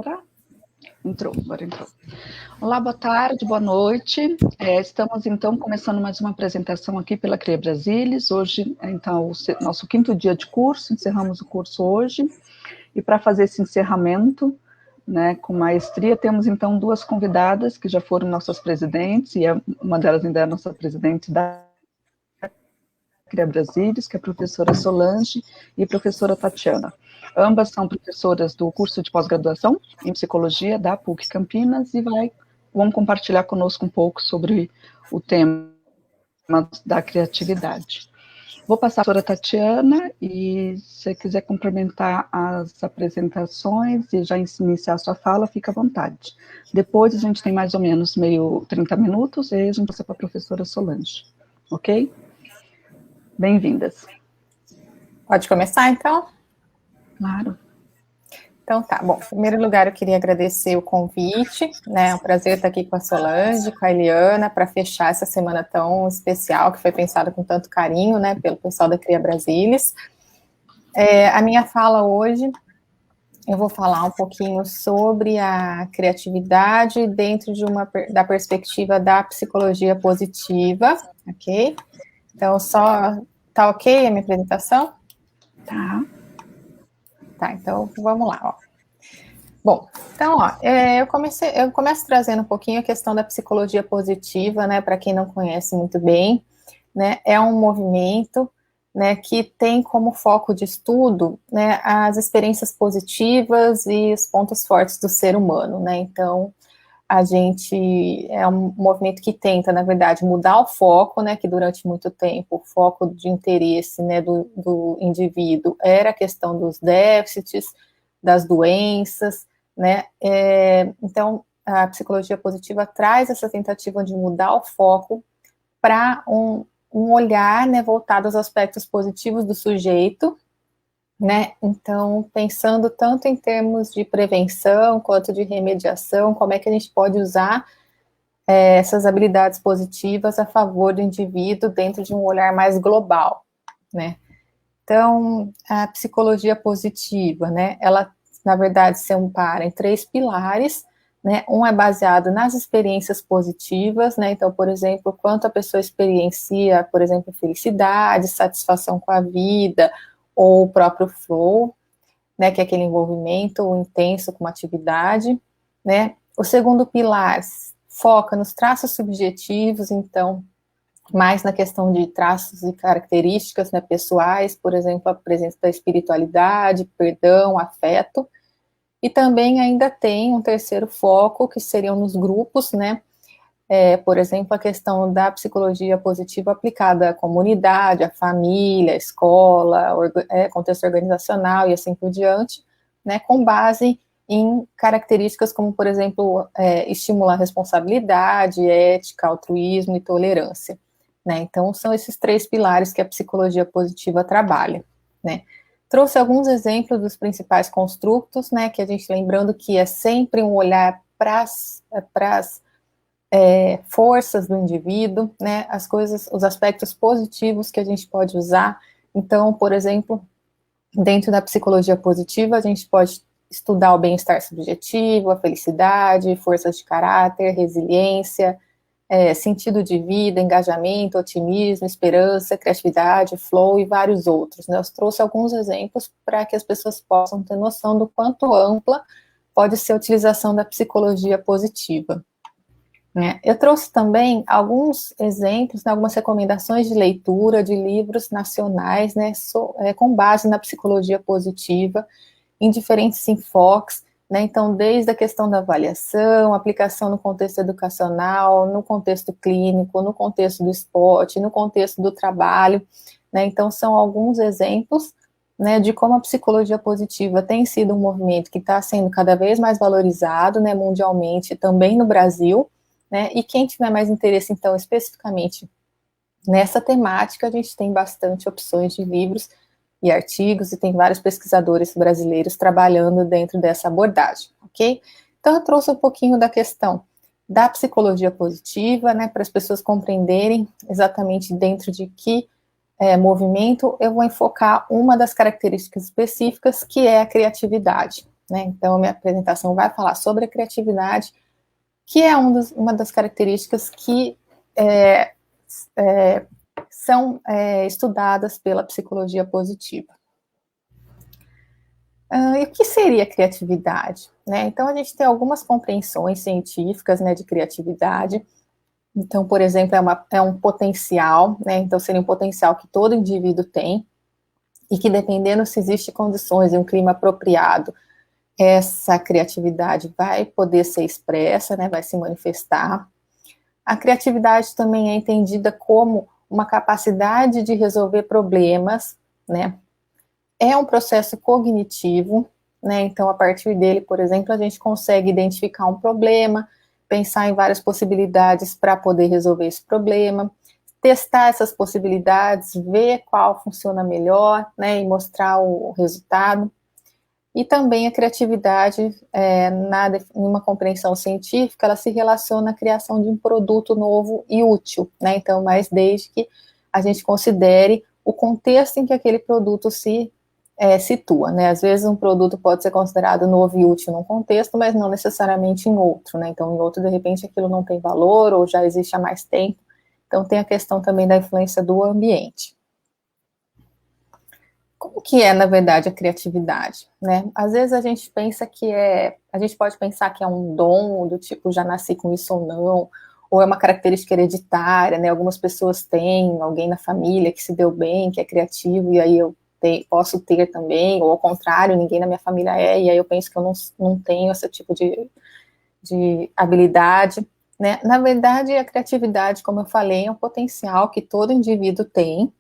Será? Entrou, agora entrou. Olá, boa tarde, boa noite. Estamos, então, começando mais uma apresentação aqui pela CRIA Brasilis. Hoje, então, o nosso quinto dia de curso, encerramos o curso hoje. E para fazer esse encerramento, né, com maestria, temos, então, duas convidadas que já foram nossas presidentes, e uma delas ainda é a nossa presidente da CRIA Brasilis, que é a professora Solange e a professora Tatiana. Ambas são professoras do curso de pós-graduação em psicologia da PUC Campinas e vão compartilhar conosco um pouco sobre o tema da criatividade. Vou passar para a Tatiana e se você quiser complementar as apresentações e já iniciar a sua fala, fica à vontade. Depois a gente tem mais ou menos 30 minutos e aí a gente passa para a professora Solange, ok? Bem-vindas. Pode começar, então? Claro. Então tá, bom, em primeiro lugar eu queria agradecer o convite, né, é um prazer estar aqui com a Solange, com a Eliana, para fechar essa semana tão especial, que foi pensada com tanto carinho, né, pelo pessoal da CRIA Brasilis. A minha fala hoje, eu vou falar um pouquinho sobre a criatividade dentro da perspectiva da psicologia positiva, ok? Então, tá ok a minha apresentação? Tá. Tá, então vamos lá, ó. Bom, então, ó, eu começo trazendo um pouquinho a questão da psicologia positiva, né, para quem não conhece muito bem, né, é um movimento, né, que tem como foco de estudo, né, as experiências positivas e os pontos fortes do ser humano, né, então, é um movimento que tenta, na verdade, mudar o foco, né, que durante muito tempo o foco de interesse, né, do indivíduo era a questão dos déficits, das doenças, né, então a psicologia positiva traz essa tentativa de mudar o foco para um olhar, né, voltado aos aspectos positivos do sujeito, né, então pensando tanto em termos de prevenção quanto de remediação, como é que a gente pode usar essas habilidades positivas a favor do indivíduo dentro de um olhar mais global, né. Então, a psicologia positiva, né, ela, na verdade, se ampara em 3 pilares, né, um é baseado nas experiências positivas, né, então, por exemplo, quanto a pessoa experiencia, por exemplo, felicidade, satisfação com a vida, ou o próprio flow, né, que é aquele envolvimento intenso com uma atividade, né. O segundo pilar foca nos traços subjetivos, então, mais na questão de traços e características, né, pessoais, por exemplo, a presença da espiritualidade, perdão, afeto, e também ainda tem um terceiro foco, que seriam nos grupos, né, por exemplo, a questão da psicologia positiva aplicada à comunidade, à família, à escola, contexto organizacional e assim por diante, né, com base em características como, por exemplo, estimular responsabilidade, ética, altruísmo e tolerância. Né? Então, são esses 3 pilares que a psicologia positiva trabalha, né? Trouxe alguns exemplos dos principais construtos, né, que a gente, lembrando que é sempre um olhar para as forças do indivíduo, né, os aspectos positivos que a gente pode usar. Então, por exemplo, dentro da psicologia positiva, a gente pode estudar o bem-estar subjetivo, a felicidade, forças de caráter, resiliência, sentido de vida, engajamento, otimismo, esperança, criatividade, flow e vários outros, né? Eu trouxe alguns exemplos para que as pessoas possam ter noção do quanto ampla pode ser a utilização da psicologia positiva. Eu trouxe também alguns exemplos, né, algumas recomendações de leitura de livros nacionais, né, com base na psicologia positiva, em diferentes enfoques, né, então desde a questão da avaliação, aplicação no contexto educacional, no contexto clínico, no contexto do esporte, no contexto do trabalho, né, então são alguns exemplos, né, de como a psicologia positiva tem sido um movimento que está sendo cada vez mais valorizado, né, mundialmente, também no Brasil, né, e quem tiver mais interesse, então, especificamente nessa temática, a gente tem bastante opções de livros e artigos, e tem vários pesquisadores brasileiros trabalhando dentro dessa abordagem, ok? Então, eu trouxe um pouquinho da questão da psicologia positiva, né, para as pessoas compreenderem exatamente dentro de que movimento eu vou enfocar uma das características específicas, que é a criatividade, né? Então, a minha apresentação vai falar sobre a criatividade, que é uma das características que são estudadas pela psicologia positiva. E o que seria criatividade? Né? Então, a gente tem algumas compreensões científicas, né, de criatividade. Então, por exemplo, é um potencial, né? Então, seria um potencial que todo indivíduo tem, e que, dependendo se existe condições e um clima apropriado, essa criatividade vai poder ser expressa, né? Vai se manifestar. A criatividade também é entendida como uma capacidade de resolver problemas, né? É um processo cognitivo, né? Então, a partir dele, por exemplo, a gente consegue identificar um problema, pensar em várias possibilidades para poder resolver esse problema, testar essas possibilidades, ver qual funciona melhor, né? E mostrar o resultado. E também a criatividade, numa compreensão científica, ela se relaciona à criação de um produto novo e útil, né? Então, mas desde que a gente considere o contexto em que aquele produto se situa, né? Às vezes um produto pode ser considerado novo e útil num contexto, mas não necessariamente em outro, né? Então, em outro, de repente, aquilo não tem valor ou já existe há mais tempo. Então, tem a questão também da influência do ambiente. Como que é, na verdade, a criatividade, né? Às vezes a gente pensa a gente pode pensar que é um dom, do tipo, já nasci com isso ou é uma característica hereditária, né? Algumas pessoas têm, alguém na família que se deu bem, que é criativo, e aí eu posso ter também, ou ao contrário, ninguém na minha família e aí eu penso que eu não tenho esse tipo de habilidade, né? Na verdade, a criatividade, como eu falei, é um potencial que todo indivíduo tem,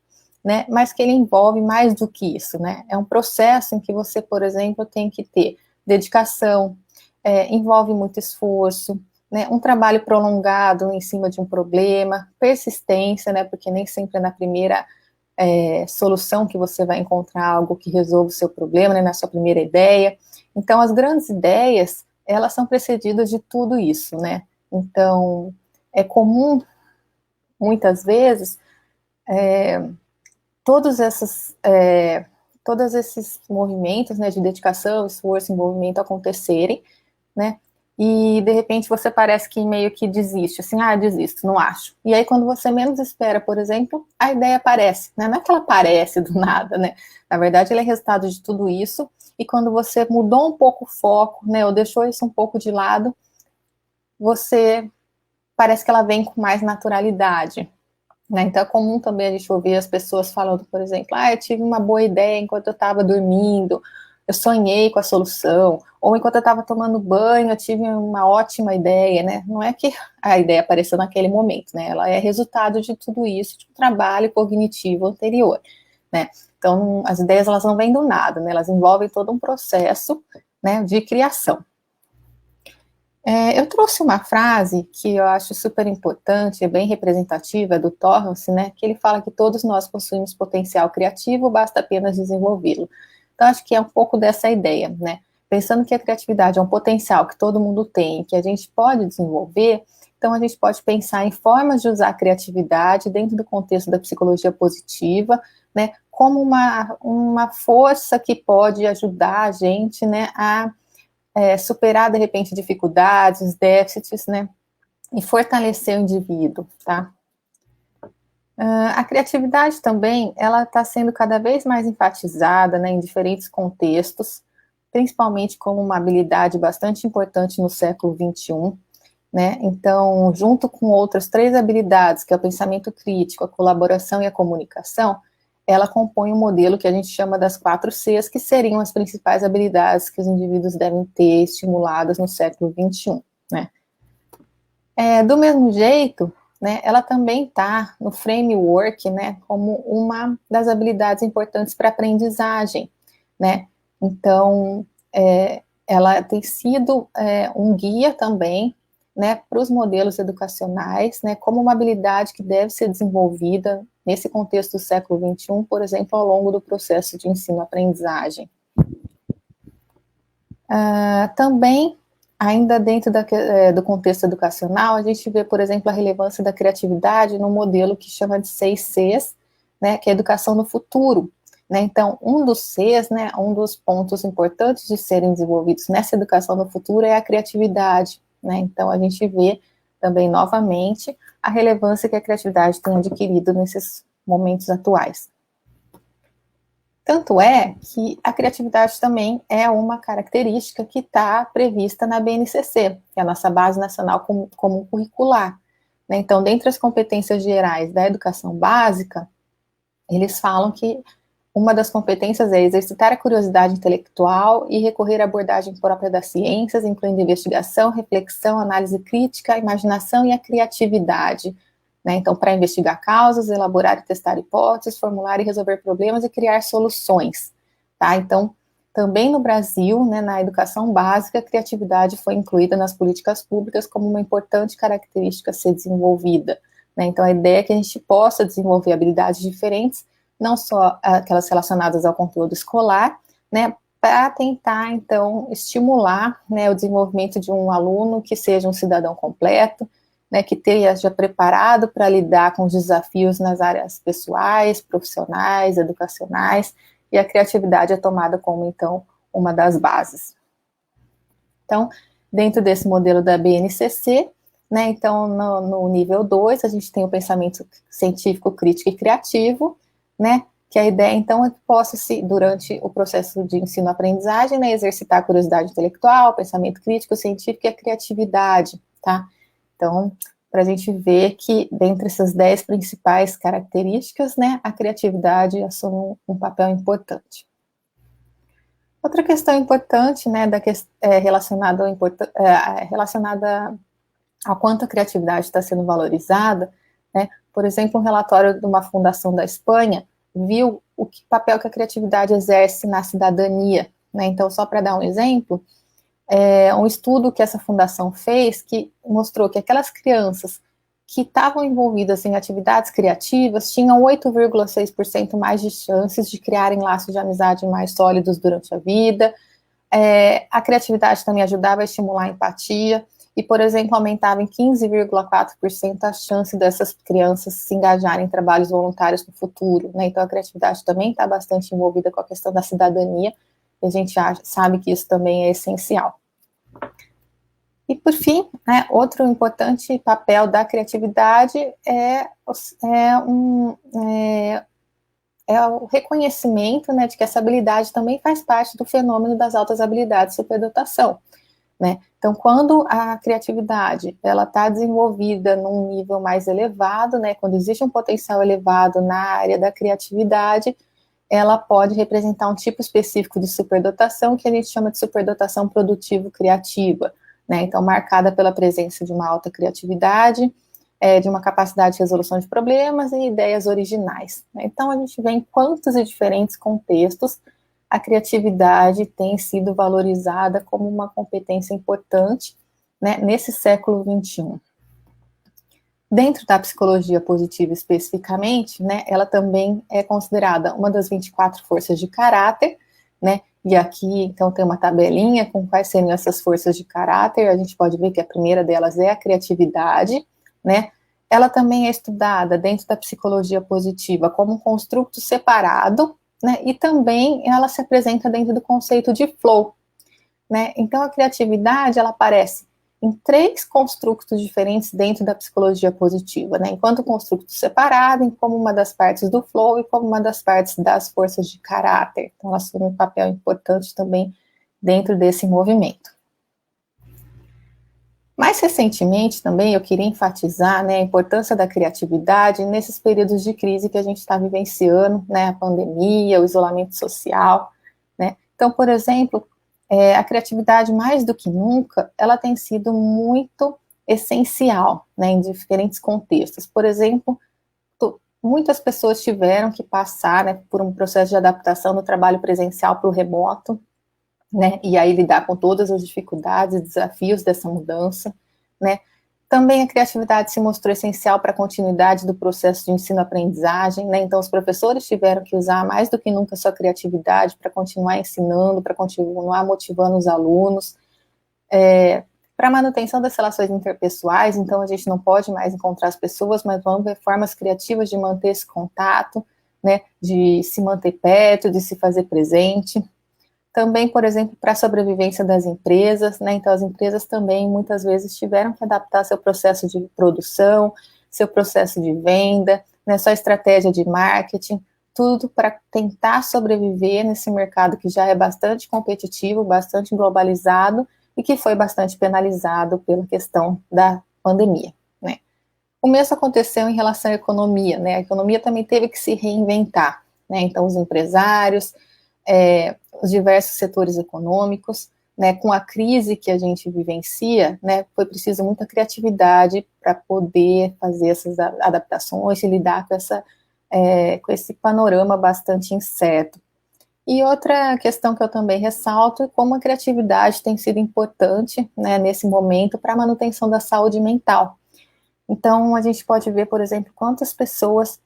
né, mas que ele envolve mais do que isso, né? É um processo em que você, por exemplo, tem que ter dedicação, envolve muito esforço, né, um trabalho prolongado em cima de um problema, persistência, né, porque nem sempre é na primeira solução que você vai encontrar algo que resolva o seu problema, né, na sua primeira ideia. Então, as grandes ideias, elas são precedidas de tudo isso, né? Então, é comum, muitas vezes, todos esses movimentos, né, de dedicação, esforço, envolvimento acontecerem, né, e de repente você parece que meio que desiste, assim, desisto, não acho. E aí quando você menos espera, por exemplo, a ideia aparece, né, não é que ela aparece do nada, né, na verdade ela é resultado de tudo isso, e quando você mudou um pouco o foco, né, ou deixou isso um pouco de lado, você parece que ela vem com mais naturalidade. Né? Então é comum também a gente ouvir as pessoas falando, por exemplo, eu tive uma boa ideia enquanto eu estava dormindo, eu sonhei com a solução, ou enquanto eu estava tomando banho, eu tive uma ótima ideia, né? Não é que a ideia apareceu naquele momento, né? Ela é resultado de tudo isso, de um trabalho cognitivo anterior, né? Então, as ideias, elas não vêm do nada, né? Elas envolvem todo um processo, né, de criação. Eu trouxe uma frase que eu acho super importante, é bem representativa, é do Torrance, né, que ele fala que todos nós possuímos potencial criativo, basta apenas desenvolvê-lo. Então, acho que é um pouco dessa ideia, né, pensando que a criatividade é um potencial que todo mundo tem, que a gente pode desenvolver, então a gente pode pensar em formas de usar a criatividade dentro do contexto da psicologia positiva, né, como uma força que pode ajudar a gente, né, a superar, de repente, dificuldades, déficits, né, e fortalecer o indivíduo, tá? A criatividade também, ela está sendo cada vez mais enfatizada, né, em diferentes contextos, principalmente como uma habilidade bastante importante no século XXI, né, então, junto com outras 3 habilidades, que é o pensamento crítico, a colaboração e a comunicação, ela compõe um modelo que a gente chama das 4 Cs, que seriam as principais habilidades que os indivíduos devem ter estimuladas no século XXI, né. Do mesmo jeito, né, ela também está no framework, né, como uma das habilidades importantes para a aprendizagem, né. Então, ela tem sido um guia também, né, para os modelos educacionais, né, como uma habilidade que deve ser desenvolvida nesse contexto do século XXI, por exemplo, ao longo do processo de ensino-aprendizagem. Também, ainda dentro do contexto educacional, a gente vê, por exemplo, a relevância da criatividade no modelo que chama de 6 Cs, né, que é a educação no futuro. né? Então, um dos Cs, né, um dos pontos importantes de serem desenvolvidos nessa educação no futuro é a criatividade, né? Então, a gente vê também, novamente, a relevância que a criatividade tem adquirido nesses momentos atuais. Tanto é que a criatividade também é uma característica que está prevista na BNCC, que é a nossa Base Nacional Comum Curricular, né? Então, dentre as competências gerais da educação básica, eles falam que uma das competências é exercitar a curiosidade intelectual e recorrer à abordagem própria das ciências, incluindo investigação, reflexão, análise crítica, a imaginação e a criatividade, né? Então, para investigar causas, elaborar e testar hipóteses, formular e resolver problemas e criar soluções, tá? Então, também no Brasil, né, na educação básica, a criatividade foi incluída nas políticas públicas como uma importante característica a ser desenvolvida, né? Então, a ideia é que a gente possa desenvolver habilidades diferentes, não só aquelas relacionadas ao conteúdo escolar, né, para tentar, então, estimular, né, o desenvolvimento de um aluno que seja um cidadão completo, né, que esteja preparado para lidar com os desafios nas áreas pessoais, profissionais, educacionais, e a criatividade é tomada como, então, uma das bases. Então, dentro desse modelo da BNCC, né, então, no nível 2, a gente tem o pensamento científico, crítico e criativo, né, que a ideia, então, é que possa, durante o processo de ensino-aprendizagem, né, exercitar a curiosidade intelectual, pensamento crítico, científico e a criatividade, tá? Então, para a gente ver que, dentre essas 10 principais características, né, a criatividade assume um papel importante. Outra questão importante, né, relacionada ao quanto a criatividade está sendo valorizada, né, por exemplo, um relatório de uma fundação da Espanha viu o papel que a criatividade exerce na cidadania, né? Então, só para dar um exemplo, um estudo que essa fundação fez que mostrou que aquelas crianças que estavam envolvidas em atividades criativas tinham 8,6% mais de chances de criarem laços de amizade mais sólidos durante a vida. A criatividade também ajudava a estimular a empatia e, por exemplo, aumentava em 15,4% a chance dessas crianças se engajarem em trabalhos voluntários no futuro, né? Então, a criatividade também está bastante envolvida com a questão da cidadania, e a gente sabe que isso também é essencial. E, por fim, né, outro importante papel da criatividade é o reconhecimento, né, de que essa habilidade também faz parte do fenômeno das altas habilidades de superdotação, né? Então, quando a criatividade ela está desenvolvida num nível mais elevado, né, quando existe um potencial elevado na área da criatividade, ela pode representar um tipo específico de superdotação que a gente chama de superdotação produtivo-criativa, né? Então, marcada pela presença de uma alta criatividade, de uma capacidade de resolução de problemas e ideias originais, né? Então, a gente vê em quantos e diferentes contextos a criatividade tem sido valorizada como uma competência importante, né, nesse século XXI. Dentro da psicologia positiva especificamente, né, ela também é considerada uma das 24 forças de caráter, né, e aqui, então, tem uma tabelinha com quais seriam essas forças de caráter. A gente pode ver que a primeira delas é a criatividade, né. Ela também é estudada dentro da psicologia positiva como um construto separado, né, e também ela se apresenta dentro do conceito de flow, né. Então, a criatividade, ela aparece em 3 construtos diferentes dentro da psicologia positiva, né, enquanto construto separado, como uma das partes do flow e como uma das partes das forças de caráter. Então, ela assume um papel importante também dentro desse movimento. Mais recentemente também eu queria enfatizar, né, a importância da criatividade nesses períodos de crise que a gente está vivenciando, né, a pandemia, o isolamento social, né. Então, por exemplo, a criatividade, mais do que nunca, ela tem sido muito essencial, né, em diferentes contextos. Por exemplo, muitas pessoas tiveram que passar, né, por um processo de adaptação do trabalho presencial para o remoto, né, e aí lidar com todas as dificuldades e desafios dessa mudança, né. Também a criatividade se mostrou essencial para a continuidade do processo de ensino-aprendizagem, né, então os professores tiveram que usar mais do que nunca a sua criatividade para continuar ensinando, para continuar motivando os alunos, para a manutenção das relações interpessoais. Então a gente não pode mais encontrar as pessoas, mas vamos ver formas criativas de manter esse contato, né, de se manter perto, de se fazer presente. Também, por exemplo, para a sobrevivência das empresas, né, então as empresas também muitas vezes tiveram que adaptar seu processo de produção, seu processo de venda, né, sua estratégia de marketing, tudo para tentar sobreviver nesse mercado que já é bastante competitivo, bastante globalizado e que foi bastante penalizado pela questão da pandemia, né. O mesmo aconteceu em relação à economia, né, a economia também teve que se reinventar, né, então os empresários, os diversos setores econômicos, né, com a crise que a gente vivencia, né, foi preciso muita criatividade para poder fazer essas adaptações e lidar com esse panorama bastante incerto. E outra questão que eu também ressalto é como a criatividade tem sido importante, né, nesse momento para a manutenção da saúde mental. Então, a gente pode ver, por exemplo, quantas pessoas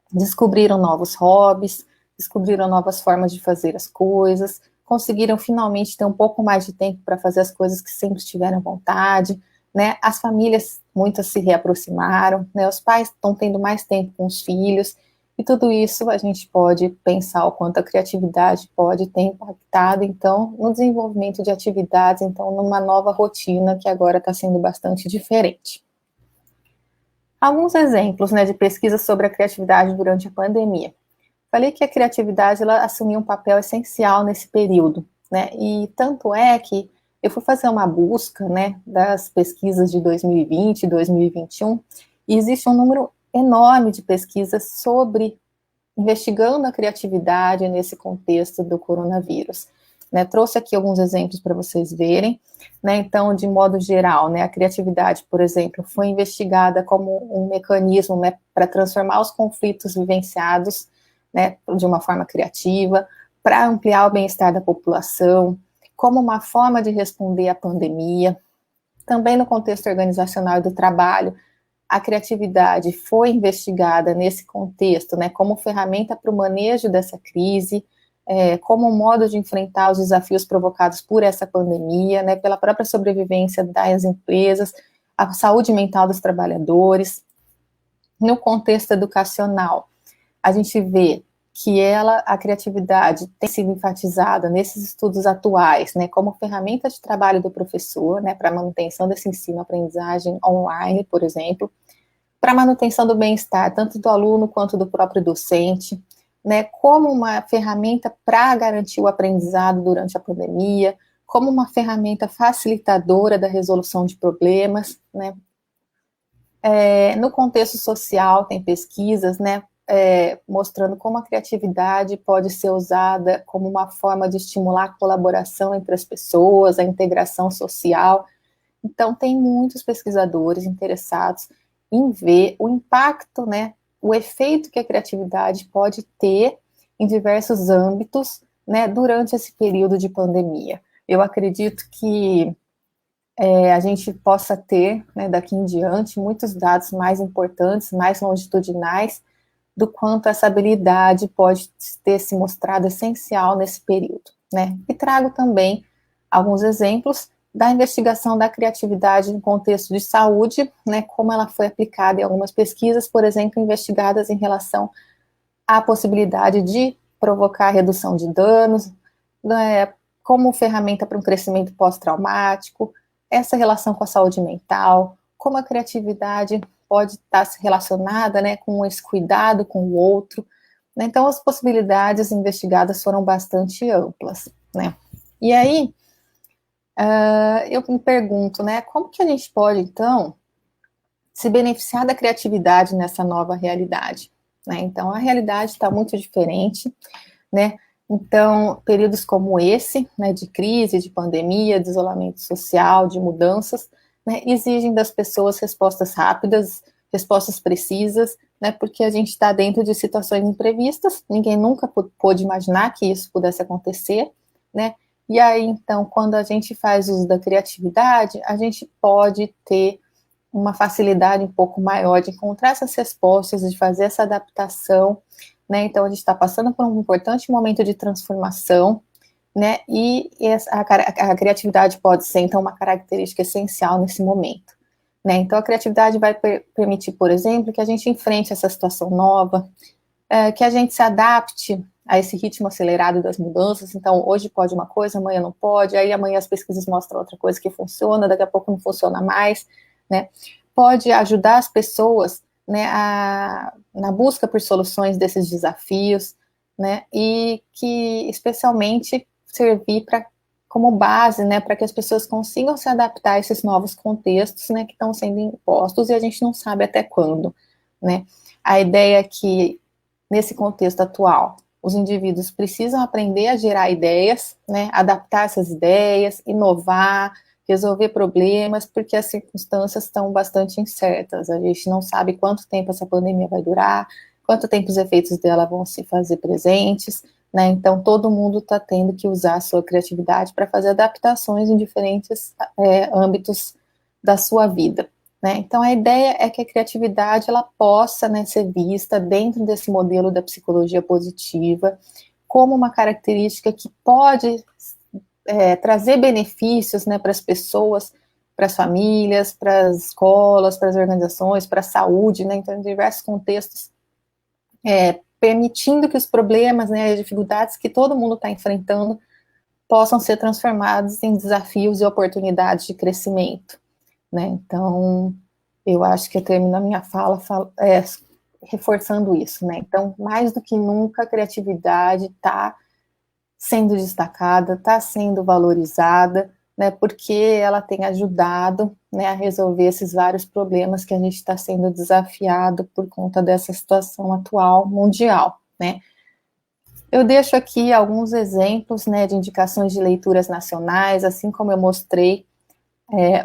descobriram novos hobbies, descobriram novas formas de fazer as coisas, conseguiram finalmente ter um pouco mais de tempo para fazer as coisas que sempre tiveram vontade, né? As famílias, muitas se reaproximaram, né? Os pais estão tendo mais tempo com os filhos, e tudo isso a gente pode pensar o quanto a criatividade pode ter impactado, então, no desenvolvimento de atividades, então, numa nova rotina que agora está sendo bastante diferente. Alguns exemplos, né, de pesquisa sobre a criatividade durante a pandemia. Falei que a criatividade ela assumiu um papel essencial nesse período, né? E tanto é que eu fui fazer uma busca, né, das pesquisas de 2020 e 2021, e existe um número enorme de pesquisas sobre investigando a criatividade nesse contexto do coronavírus. Né, trouxe aqui alguns exemplos para vocês verem, né, então, de modo geral, né, a criatividade, por exemplo, foi investigada como um mecanismo, né, para transformar os conflitos vivenciados, né, de uma forma criativa, para ampliar o bem-estar da população, como uma forma de responder à pandemia. Também no contexto organizacional e do trabalho, a criatividade foi investigada nesse contexto, né, como ferramenta para o manejo dessa crise, como um modo de enfrentar os desafios provocados por essa pandemia, né, pela própria sobrevivência das empresas, a saúde mental dos trabalhadores. No contexto educacional, a gente vê que a criatividade tem sido enfatizada nesses estudos atuais, né, como ferramenta de trabalho do professor, né, para a manutenção desse ensino-aprendizagem online, por exemplo, para a manutenção do bem-estar, tanto do aluno quanto do próprio docente, né, como uma ferramenta para garantir o aprendizado durante a pandemia, como uma ferramenta facilitadora da resolução de problemas, né. No contexto social, tem pesquisas, né, mostrando como a criatividade pode ser usada como uma forma de estimular a colaboração entre as pessoas, a integração social. Então, tem muitos pesquisadores interessados em ver o impacto, né, o efeito que a criatividade pode ter em diversos âmbitos, né, durante esse período de pandemia. Eu acredito que a gente possa ter, né, daqui em diante, muitos dados mais importantes, mais longitudinais, do quanto essa habilidade pode ter se mostrado essencial nesse período, né. E trago também alguns exemplos da investigação da criatividade no contexto de saúde, né, como ela foi aplicada em algumas pesquisas, por exemplo, investigadas em relação à possibilidade de provocar redução de danos, né, como ferramenta para um crescimento pós-traumático, essa relação com a saúde mental, como a criatividade pode estar relacionada, né, com esse cuidado com o outro, né. Então, as possibilidades investigadas foram bastante amplas, né. E aí, eu me pergunto, né, como que a gente pode, então, se beneficiar da criatividade nessa nova realidade, né? Então, a realidade está muito diferente, né? Então, períodos como esse, né, de crise, de pandemia, de isolamento social, de mudanças, né, exigem das pessoas respostas rápidas, respostas precisas, né, porque a gente está dentro de situações imprevistas, ninguém nunca pôde imaginar que isso pudesse acontecer, né? E aí, então, quando a gente faz uso da criatividade, a gente pode ter uma facilidade um pouco maior de encontrar essas respostas, de fazer essa adaptação, né? Então, a gente está passando por um importante momento de transformação, né? E a criatividade pode ser, então, uma característica essencial nesse momento, né? Então, a criatividade vai permitir, por exemplo, que a gente enfrente essa situação nova, que a gente se adapte a esse ritmo acelerado das mudanças. Então, hoje pode uma coisa, amanhã não pode, aí amanhã as pesquisas mostram outra coisa que funciona, daqui a pouco não funciona mais, né? Pode ajudar as pessoas, né, na busca por soluções desses desafios, né, e que especialmente servir como base, né, para que as pessoas consigam se adaptar a esses novos contextos, né, que estão sendo impostos e a gente não sabe até quando, né. A ideia é que, nesse contexto atual, os indivíduos precisam aprender a gerar ideias, né, adaptar essas ideias, inovar, resolver problemas, porque as circunstâncias estão bastante incertas. A gente não sabe quanto tempo essa pandemia vai durar, quanto tempo os efeitos dela vão se fazer presentes, né? Então, todo mundo está tendo que usar a sua criatividade para fazer adaptações em diferentes âmbitos da sua vida. Né? Então, a ideia é que a criatividade ela possa, né, ser vista dentro desse modelo da psicologia positiva como uma característica que pode trazer benefícios, né, para as pessoas, para as famílias, para as escolas, para as organizações, para a saúde, né? Então, em diversos contextos, permitindo que os problemas, né, as dificuldades que todo mundo está enfrentando possam ser transformados em desafios e oportunidades de crescimento. Né? Então, eu acho que eu termino a minha fala reforçando isso, né? Então, mais do que nunca, a criatividade está sendo destacada, está sendo valorizada, né? Porque ela tem ajudado, né, a resolver esses vários problemas que a gente está sendo desafiado por conta dessa situação atual mundial, né? Eu deixo aqui alguns exemplos, né, de indicações de leituras nacionais, assim como eu mostrei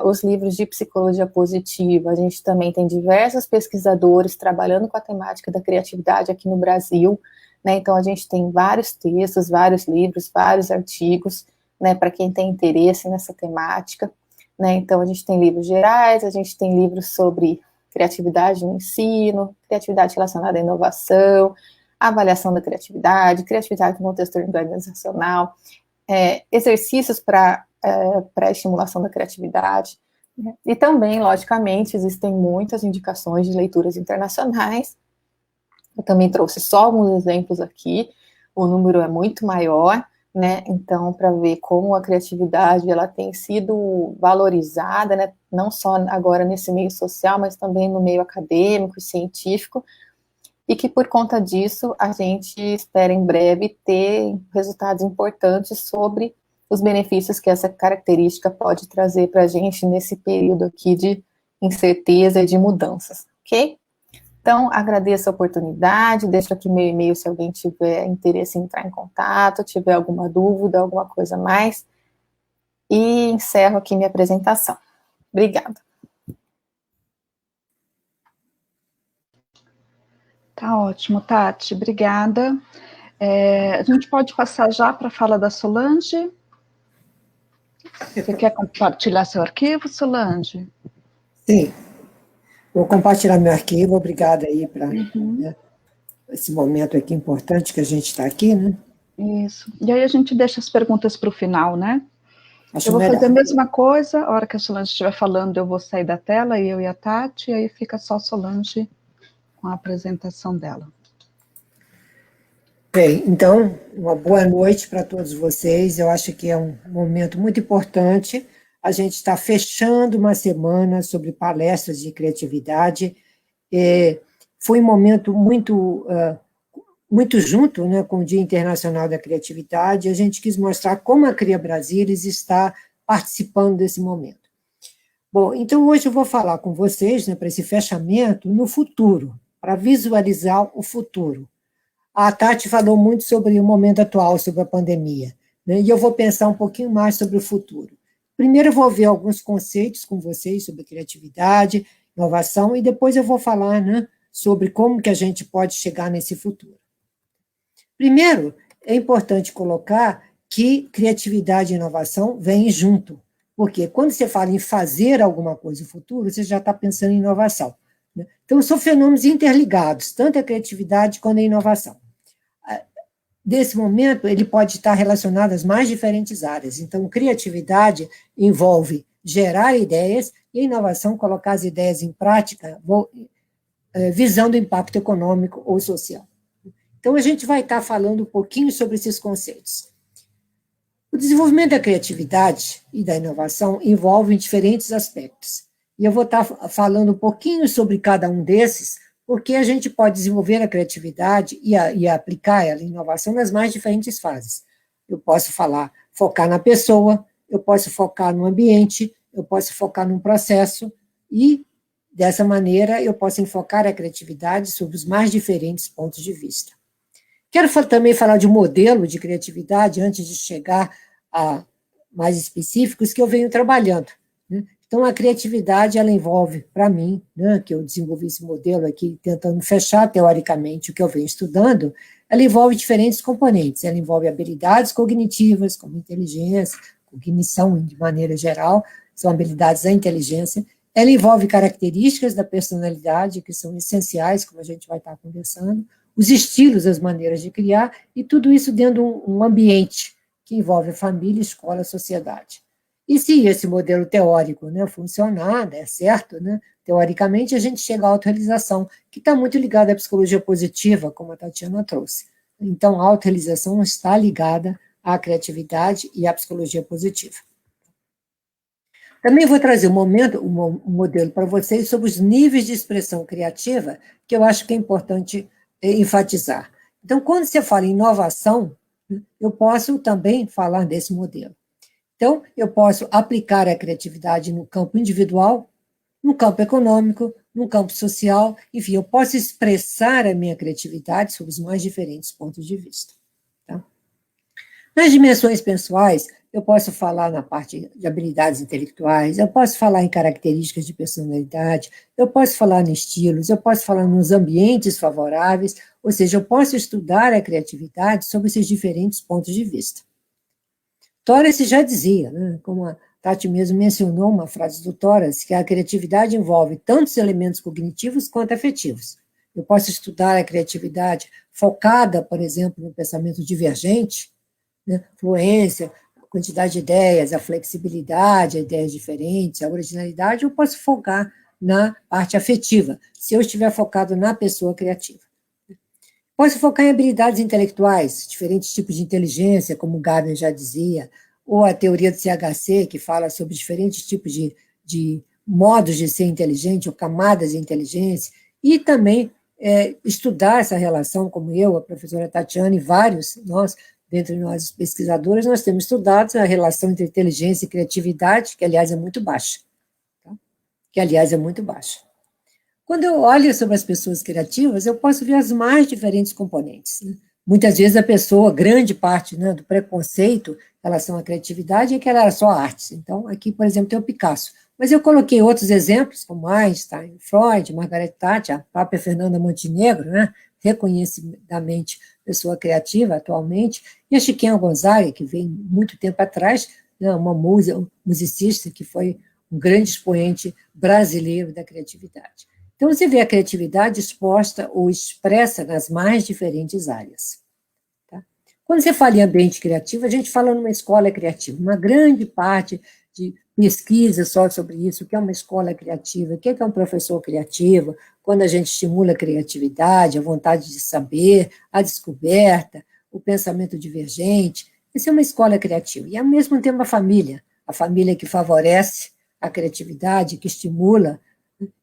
os livros de psicologia positiva. A gente também tem diversos pesquisadores trabalhando com a temática da criatividade aqui no Brasil, né? Então a gente tem vários textos, vários livros, vários artigos, né, para quem tem interesse nessa temática, né? Então a gente tem livros gerais, a gente tem livros sobre criatividade no ensino, criatividade relacionada à inovação, avaliação da criatividade, criatividade no contexto organizacional, exercícios para estimulação da criatividade, né? E também, logicamente, existem muitas indicações de leituras internacionais. Eu também trouxe só alguns exemplos aqui, o número é muito maior, né? Então, para ver como a criatividade ela tem sido valorizada, né? Não só agora nesse meio social, mas também no meio acadêmico e científico, e que por conta disso a gente espera em breve ter resultados importantes sobre os benefícios que essa característica pode trazer para a gente nesse período aqui de incerteza e de mudanças, ok? Então, agradeço a oportunidade, deixo aqui meu e-mail se alguém tiver interesse em entrar em contato, tiver alguma dúvida, alguma coisa a mais, e encerro aqui minha apresentação. Obrigada. Tá ótimo, Tati, obrigada. A gente pode passar já para a fala da Solange? Você quer compartilhar seu arquivo, Solange? Sim, vou compartilhar meu arquivo, obrigada aí para esse momento aqui importante que a gente está aqui, né? Isso, e aí a gente deixa as perguntas para o final, né? Acho eu vou melhor. fazer a mesma coisa, a hora que a Solange estiver falando, eu vou sair da tela, eu e a Tati, e aí fica só a Solange com a apresentação dela. Bem, então, uma boa noite para todos vocês. Eu acho que é um momento muito importante. A gente está fechando uma semana sobre palestras de criatividade. Foi um momento muito junto, né, com o Dia Internacional da Criatividade. A gente quis mostrar como a Cria Brasilis está participando desse momento. Bom, então hoje eu vou falar com vocês, né, para esse fechamento, no futuro, para visualizar o futuro. A Tati falou muito sobre o momento atual, sobre a pandemia, né, e eu vou pensar um pouquinho mais sobre o futuro. Primeiro eu vou ver alguns conceitos com vocês sobre criatividade, inovação, e depois eu vou falar, né, sobre como que a gente pode chegar nesse futuro. Primeiro, é importante colocar que criatividade e inovação vêm junto, porque quando você fala em fazer alguma coisa no futuro, você já está pensando em inovação, né? Então, são fenômenos interligados, tanto a criatividade quanto a inovação. Nesse momento, ele pode estar relacionado às mais diferentes áreas. Então, criatividade envolve gerar ideias e a inovação colocar as ideias em prática, visando o impacto econômico ou social. Então, a gente vai estar falando um pouquinho sobre esses conceitos. O desenvolvimento da criatividade e da inovação envolve diferentes aspectos. E eu vou estar falando um pouquinho sobre cada um desses, porque a gente pode desenvolver a criatividade e aplicar a inovação nas mais diferentes fases. Eu posso focar na pessoa, eu posso focar no ambiente, eu posso focar num processo, e, dessa maneira, eu posso enfocar a criatividade sobre os mais diferentes pontos de vista. Quero também falar de um modelo de criatividade, antes de chegar a mais específicos, que eu venho trabalhando, né? Então, a criatividade, ela envolve, para mim, né, que eu desenvolvi esse modelo aqui, tentando fechar teoricamente o que eu venho estudando, ela envolve diferentes componentes. Ela envolve habilidades cognitivas, como inteligência, cognição de maneira geral, são habilidades da inteligência. Ela envolve características da personalidade, que são essenciais, como a gente vai estar conversando, os estilos, as maneiras de criar, e tudo isso dentro de um ambiente que envolve a família, escola, a sociedade. E se esse modelo teórico, né, funcionar, der certo, né, teoricamente, a gente chega à autorrealização, que está muito ligada à psicologia positiva, como a Tatiana trouxe. Então, a autorrealização está ligada à criatividade e à psicologia positiva. Também vou trazer um modelo para vocês sobre os níveis de expressão criativa, que eu acho que é importante enfatizar. Então, quando você fala em inovação, eu posso também falar desse modelo. Então, eu posso aplicar a criatividade no campo individual, no campo econômico, no campo social, enfim, eu posso expressar a minha criatividade sob os mais diferentes pontos de vista. Tá? Nas dimensões pessoais, eu posso falar na parte de habilidades intelectuais, eu posso falar em características de personalidade, eu posso falar em estilos, eu posso falar nos ambientes favoráveis, ou seja, eu posso estudar a criatividade sob esses diferentes pontos de vista. Torres já dizia, né, como a Tati mesmo mencionou uma frase do Torres, que a criatividade envolve tantos elementos cognitivos quanto afetivos. Eu posso estudar a criatividade focada, por exemplo, no pensamento divergente, né, fluência, a quantidade de ideias, a flexibilidade, ideias diferentes, a originalidade, eu posso focar na parte afetiva, se eu estiver focado na pessoa criativa. Posso focar em habilidades intelectuais, diferentes tipos de inteligência, como o Gabin já dizia, ou a teoria do CHC, que fala sobre diferentes tipos de modos de ser inteligente, ou camadas de inteligência, e também estudar essa relação, como eu, a professora Tatiana e vários, dentre nós pesquisadores, nós temos estudado a relação entre inteligência e criatividade, que, aliás, é muito baixa. Tá? Quando eu olho sobre as pessoas criativas, eu posso ver as mais diferentes componentes. Né? Muitas vezes a pessoa, grande parte, né, do preconceito em relação à criatividade é que ela era só artes. Então, aqui, por exemplo, tem o Picasso. Mas eu coloquei outros exemplos, como Einstein, Freud, Margaret Thatcher, a própria Fernanda Montenegro, né, reconhecidamente pessoa criativa atualmente, e a Chiquinha Gonzaga, que veio muito tempo atrás, né, uma musicista que foi um grande expoente brasileiro da criatividade. Então, você vê a criatividade exposta ou expressa nas mais diferentes áreas. Tá? Quando você fala em ambiente criativo, a gente fala numa escola criativa. Uma grande parte de pesquisa só sobre isso, o que é uma escola criativa, o que é um professor criativo, quando a gente estimula a criatividade, a vontade de saber, a descoberta, o pensamento divergente. Isso é uma escola criativa. E, ao mesmo tempo, a família que favorece a criatividade, que estimula,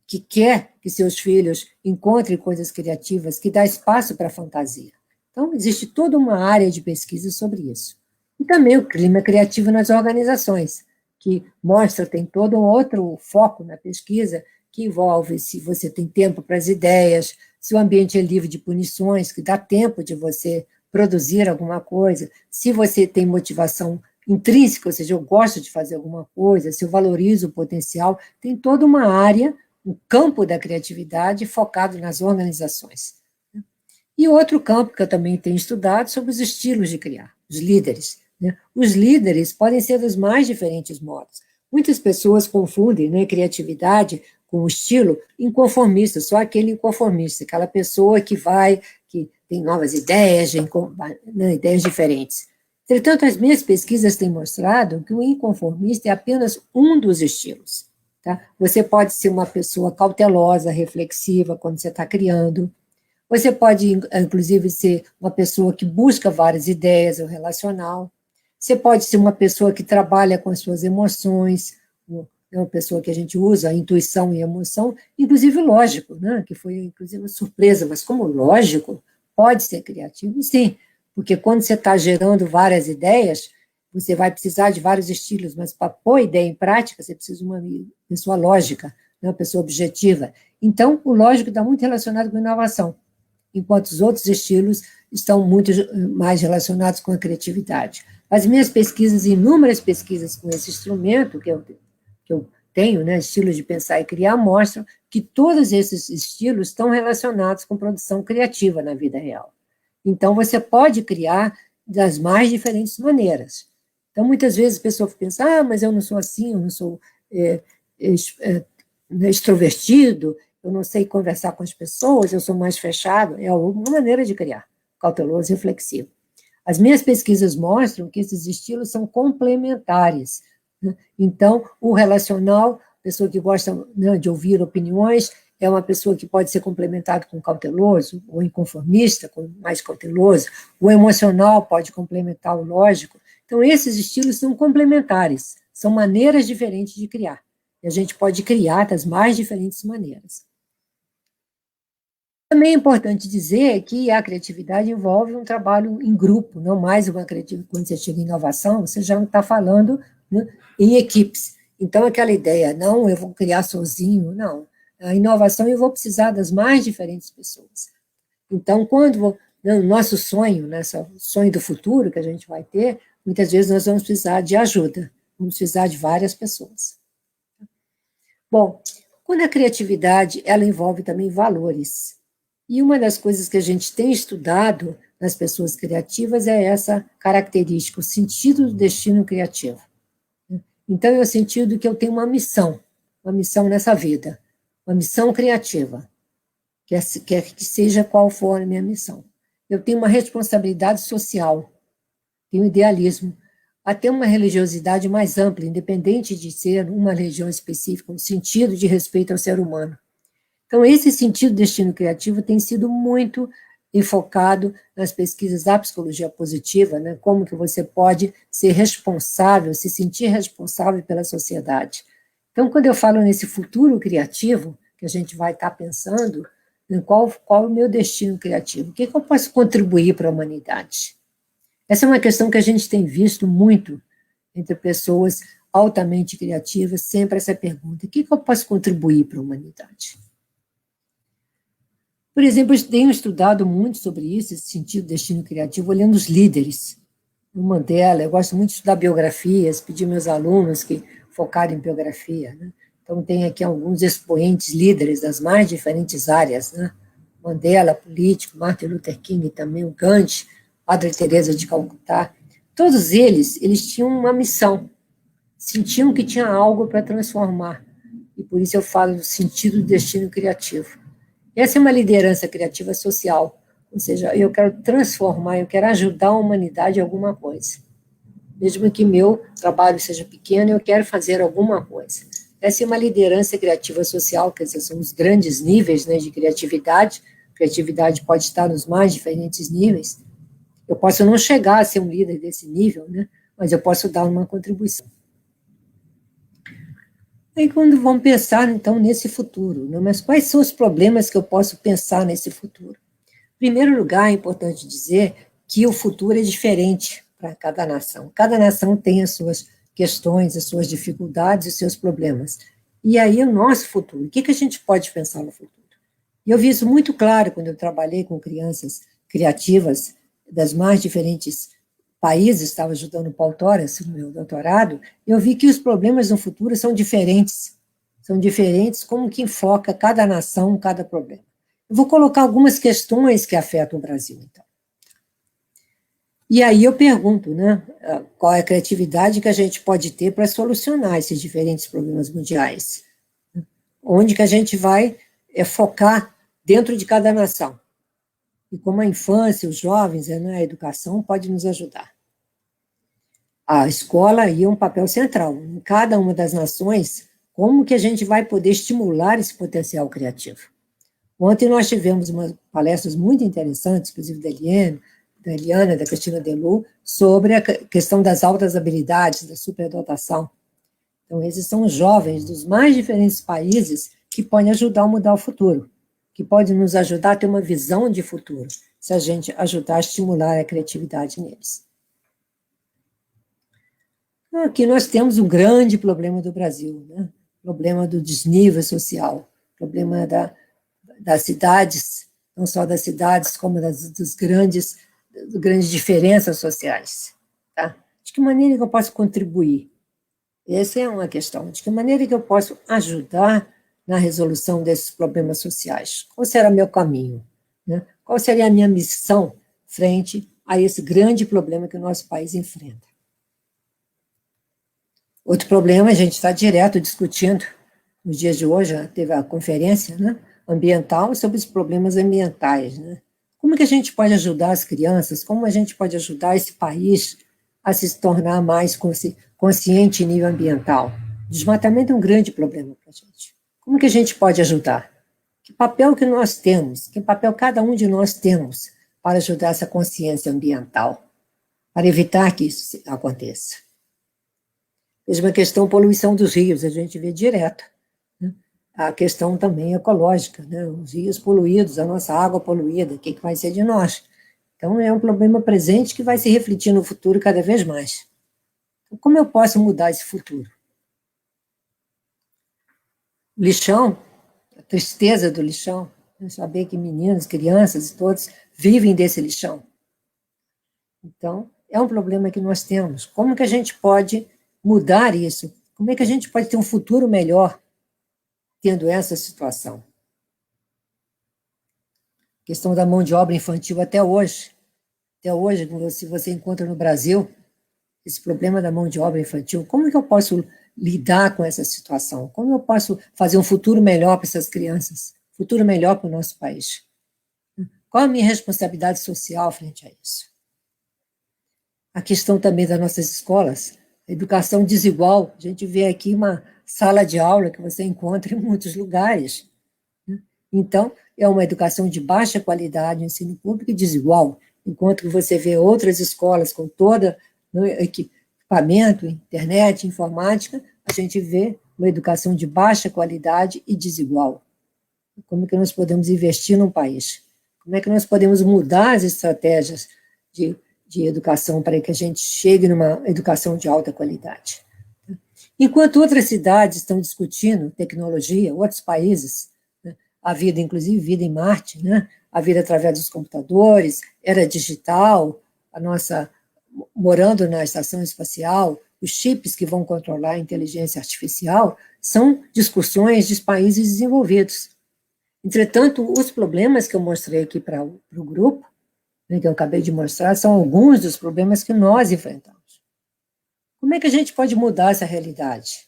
que quer que seus filhos encontrem coisas criativas, que dá espaço para a fantasia. Então, existe toda uma área de pesquisa sobre isso. E também o clima criativo nas organizações, que mostra, tem todo um outro foco na pesquisa, que envolve se você tem tempo para as ideias, se o ambiente é livre de punições, que dá tempo de você produzir alguma coisa, se você tem motivação intrínseca, ou seja, eu gosto de fazer alguma coisa, se eu valorizo o potencial, tem toda uma área, um campo da criatividade focado nas organizações. E outro campo que eu também tenho estudado sobre os estilos de criar, os líderes. Né? Os líderes podem ser dos mais diferentes modos. Muitas pessoas confundem, né, criatividade com o estilo inconformista, só aquele inconformista, aquela pessoa que tem novas ideias, né, ideias diferentes. Entretanto, as minhas pesquisas têm mostrado que o inconformista é apenas um dos estilos. Tá? Você pode ser uma pessoa cautelosa, reflexiva, quando você está criando. Você pode, inclusive, ser uma pessoa que busca várias ideias, ou relacional. Você pode ser uma pessoa que trabalha com as suas emoções, é uma pessoa que a gente usa a intuição e emoção, inclusive lógico, né? Que foi, inclusive, uma surpresa, mas como lógico, pode ser criativo, sim, porque quando você está gerando várias ideias, você vai precisar de vários estilos, mas para pôr a ideia em prática, você precisa de uma pessoa lógica, né? Uma pessoa objetiva. Então, o lógico está muito relacionado com a inovação, enquanto os outros estilos estão muito mais relacionados com a criatividade. As minhas pesquisas, inúmeras pesquisas com esse instrumento que eu tenho, né, estilos de pensar e criar, mostram que todos esses estilos estão relacionados com produção criativa na vida real. Então, você pode criar das mais diferentes maneiras. Então, muitas vezes a pessoa pensa, mas eu não sou assim, eu não sou extrovertido, eu não sei conversar com as pessoas, eu sou mais fechado. É uma maneira de criar, cauteloso e reflexivo. As minhas pesquisas mostram que esses estilos são complementares, né? Então, o relacional, pessoa que gosta, né, de ouvir opiniões, é uma pessoa que pode ser complementado com cauteloso, ou inconformista, com mais cauteloso. O emocional pode complementar o lógico. Então, esses estilos são complementares, são maneiras diferentes de criar. E a gente pode criar das mais diferentes maneiras. Também é importante dizer que a criatividade envolve um trabalho em grupo, não mais uma criatividade. Quando você chega em inovação, você já não está falando, né, em equipes. Então, aquela ideia, não, eu vou criar sozinho, não. A inovação eu vou precisar das mais diferentes pessoas. Então, quando no nosso sonho, nesse sonho do futuro que a gente vai ter, muitas vezes nós vamos precisar de ajuda, vamos precisar de várias pessoas. Bom, quando a criatividade, ela envolve também valores. E uma das coisas que a gente tem estudado nas pessoas criativas é essa característica, o sentido do destino criativo. Então, é o sentido que eu tenho uma missão nessa vida, uma missão criativa, quer que seja qual for a minha missão. Eu tenho uma responsabilidade social, tenho idealismo, até uma religiosidade mais ampla, independente de ser uma religião específica, um sentido de respeito ao ser humano. Então, esse sentido do destino criativo tem sido muito enfocado nas pesquisas da psicologia positiva, né? Como que você pode ser responsável, se sentir responsável pela sociedade. Então, quando eu falo nesse futuro criativo, que a gente vai estar pensando, em qual é o meu destino criativo? O que eu posso contribuir para a humanidade? Essa é uma questão que a gente tem visto muito entre pessoas altamente criativas, sempre essa pergunta, o que eu posso contribuir para a humanidade? Por exemplo, eu tenho estudado muito sobre isso, esse sentido do destino criativo, olhando os líderes. O Mandela, eu gosto muito de estudar biografias, pedir meus alunos que focarem em biografia, né? Então, tem aqui alguns expoentes líderes das mais diferentes áreas, né? Mandela, político, Martin Luther King também, o Gandhi, Madre Teresa de Calcutá. Todos eles tinham uma missão, sentiam que tinha algo para transformar. E por isso eu falo do sentido do destino criativo. Essa é uma liderança criativa social, ou seja, eu quero transformar, eu quero ajudar a humanidade em alguma coisa. Mesmo que meu trabalho seja pequeno, eu quero fazer alguma coisa. Essa é uma liderança criativa social, quer dizer, são os grandes níveis, né, de criatividade. Criatividade pode estar nos mais diferentes níveis. Eu posso não chegar a ser um líder desse nível, né, mas eu posso dar uma contribuição. Aí quando vamos pensar, então, nesse futuro, né? Mas quais são os problemas que eu posso pensar nesse futuro? Em primeiro lugar, é importante dizer que o futuro é diferente para cada nação. Cada nação tem as suas questões, as suas dificuldades, os seus problemas. E aí, o nosso futuro, o que a gente pode pensar no futuro? E eu vi isso muito claro quando eu trabalhei com crianças criativas das mais diferentes países, estava ajudando o Paul Torres no meu doutorado, eu vi que os problemas no futuro são diferentes como que enfoca cada nação, cada problema. Eu vou colocar algumas questões que afetam o Brasil, então. E aí eu pergunto, né, qual é a criatividade que a gente pode ter para solucionar esses diferentes problemas mundiais? Onde que a gente vai focar dentro de cada nação? E como a infância, os jovens, né, a educação pode nos ajudar. A escola aí é um papel central. Em cada uma das nações, como que a gente vai poder estimular esse potencial criativo? Ontem nós tivemos umas palestras muito interessantes, inclusive da Eliana, da Cristina Delu, sobre a questão das altas habilidades, da superdotação. Então, esses são os jovens dos mais diferentes países que podem ajudar a mudar o futuro, que podem nos ajudar a ter uma visão de futuro, se a gente ajudar a estimular a criatividade neles. Aqui nós temos um grande problema do Brasil, né? Problema do desnível social, problema das cidades, não só das cidades, como das grandes diferenças sociais. Tá? De que maneira que eu posso contribuir? Essa é uma questão. De que maneira que eu posso ajudar na resolução desses problemas sociais? Qual será meu caminho? Né? Qual seria a minha missão frente a esse grande problema que o nosso país enfrenta? Outro problema, a gente está direto discutindo, nos dias de hoje, teve a conferência, né, ambiental sobre os problemas ambientais. Né? Como que a gente pode ajudar as crianças, como a gente pode ajudar esse país a se tornar mais consciente em nível ambiental? Desmatamento é um grande problema para a gente. Como que a gente pode ajudar? Que papel que nós temos, que papel cada um de nós temos para ajudar essa consciência ambiental, para evitar que isso aconteça? Mesma questão poluição dos rios, a gente vê direto. Né? A questão também ecológica, né? Os rios poluídos, a nossa água poluída, o que vai ser de nós? Então, é um problema presente que vai se refletir no futuro cada vez mais. Então, como eu posso mudar esse futuro? Lixão, a tristeza do lixão, né? Saber que meninos, crianças e todos vivem desse lixão. Então, é um problema que nós temos. Como que a gente pode mudar isso? Como é que a gente pode ter um futuro melhor tendo essa situação? A questão da mão de obra infantil até hoje, se você encontra no Brasil esse problema da mão de obra infantil, como que eu posso lidar com essa situação? Como eu posso fazer um futuro melhor para essas crianças? Futuro melhor para o nosso país? Qual a minha responsabilidade social frente a isso? A questão também das nossas escolas, educação desigual, a gente vê aqui uma sala de aula que você encontra em muitos lugares. Né? Então, é uma educação de baixa qualidade, ensino público e desigual, enquanto que você vê outras escolas com todo equipamento, internet, informática, a gente vê uma educação de baixa qualidade e desigual. Como é que nós podemos investir num país? Como é que nós podemos mudar as estratégias de educação para que a gente chegue numa educação de alta qualidade? Enquanto outras cidades estão discutindo tecnologia, outros países, né, a vida, inclusive vida em Marte, né, a vida através dos computadores, era digital, a nossa morando na estação espacial, os chips que vão controlar a inteligência artificial, são discussões de países desenvolvidos. Entretanto, os problemas que eu mostrei aqui para o grupo, que eu acabei de mostrar, são alguns dos problemas que nós enfrentamos. Como é que a gente pode mudar essa realidade?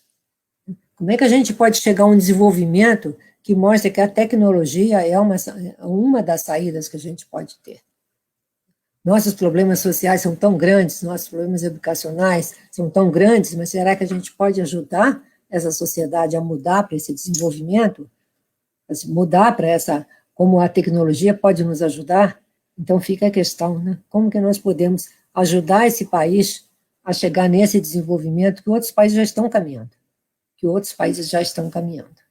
Como é que a gente pode chegar a um desenvolvimento que mostre que a tecnologia é uma das saídas que a gente pode ter? Nossos problemas sociais são tão grandes, nossos problemas educacionais são tão grandes, mas será que a gente pode ajudar essa sociedade a mudar para esse desenvolvimento? Mudar para como a tecnologia pode nos ajudar? Então fica a questão, né? Como que nós podemos ajudar esse país a chegar nesse desenvolvimento que outros países já estão caminhando?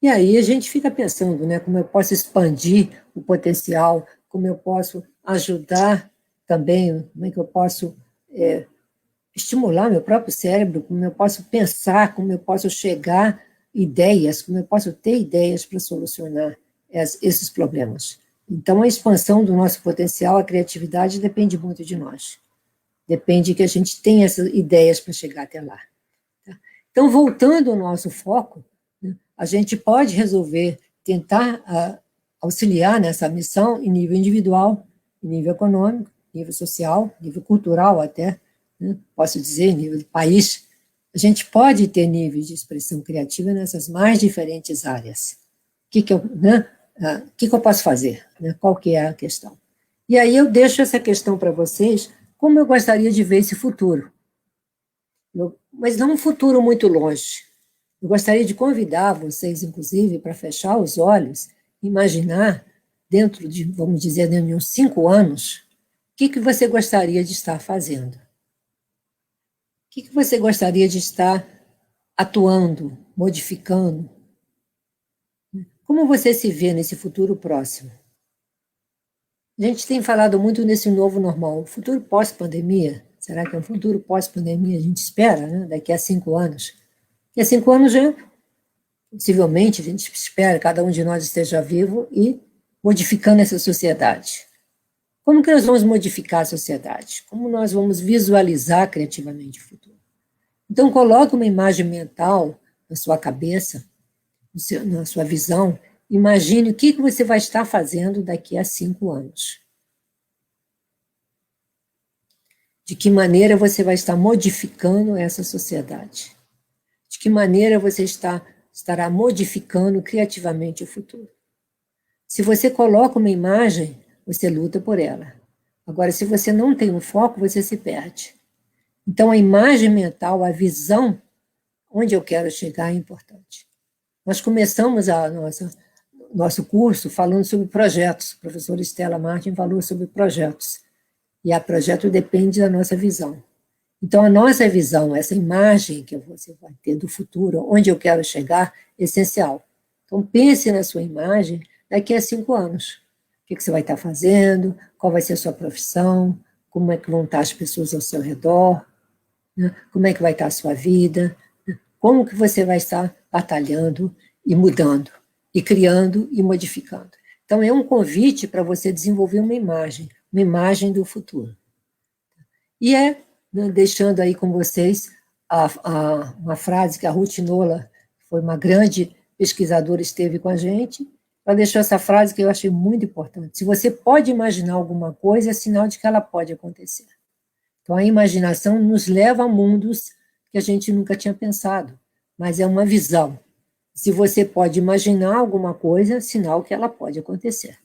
E aí a gente fica pensando, né, como eu posso expandir o potencial, como eu posso ajudar também, como é que eu posso estimular meu próprio cérebro, como eu posso pensar, como eu posso chegar ideias, como eu posso ter ideias para solucionar esses problemas. Então, a expansão do nosso potencial, a criatividade, depende muito de nós. Depende que a gente tenha essas ideias para chegar até lá. Tá? Então, voltando ao nosso foco, né, a gente pode resolver, tentar auxiliar nessa missão em nível individual, em nível econômico, nível social, nível cultural até, né, posso dizer, em nível do país. A gente pode ter níveis de expressão criativa nessas mais diferentes áreas. O que eu posso fazer? Né? Qual que é a questão? E aí eu deixo essa questão para vocês, como eu gostaria de ver esse futuro. Mas não um futuro muito longe. Eu gostaria de convidar vocês, inclusive, para fechar os olhos, imaginar, dentro de, vamos dizer, dentro de uns 5 anos, o que você gostaria de estar fazendo? O que você gostaria de estar atuando, modificando? Como você se vê nesse futuro próximo? A gente tem falado muito nesse novo normal, o futuro pós-pandemia. Será que é um futuro pós-pandemia? A gente espera, né? Daqui a 5 anos. Daqui a 5 anos já, possivelmente, a gente espera que cada um de nós esteja vivo e modificando essa sociedade. Como que nós vamos modificar a sociedade? Como nós vamos visualizar criativamente o futuro? Então, coloque uma imagem mental na sua cabeça, na sua visão. Imagine o que você vai estar fazendo daqui a 5 anos. De que maneira você vai estar modificando essa sociedade? De que maneira você estará modificando criativamente o futuro? Se você coloca uma imagem, você luta por ela. Agora, se você não tem um foco, você se perde. Então, a imagem mental, a visão, onde eu quero chegar é importante. Nós começamos nosso curso falando sobre projetos. A professora Estela Martin falou sobre projetos. E a projeto depende da nossa visão. Então, a nossa visão, essa imagem que você vai ter do futuro, onde eu quero chegar, é essencial. Então, pense na sua imagem daqui a 5 anos. O que você vai estar fazendo, qual vai ser a sua profissão, como é que vão estar as pessoas ao seu redor, né? Como é que vai estar a sua vida, né? Como que você vai estar batalhando e mudando, e criando e modificando. Então, é um convite para você desenvolver uma imagem do futuro. E né, deixando aí com vocês uma frase que a Ruth Nola, que foi uma grande pesquisadora, esteve com a gente, ela deixou essa frase que eu achei muito importante. Se você pode imaginar alguma coisa, é sinal de que ela pode acontecer. Então, a imaginação nos leva a mundos que a gente nunca tinha pensado, mas é uma visão. Se você pode imaginar alguma coisa, é sinal que ela pode acontecer.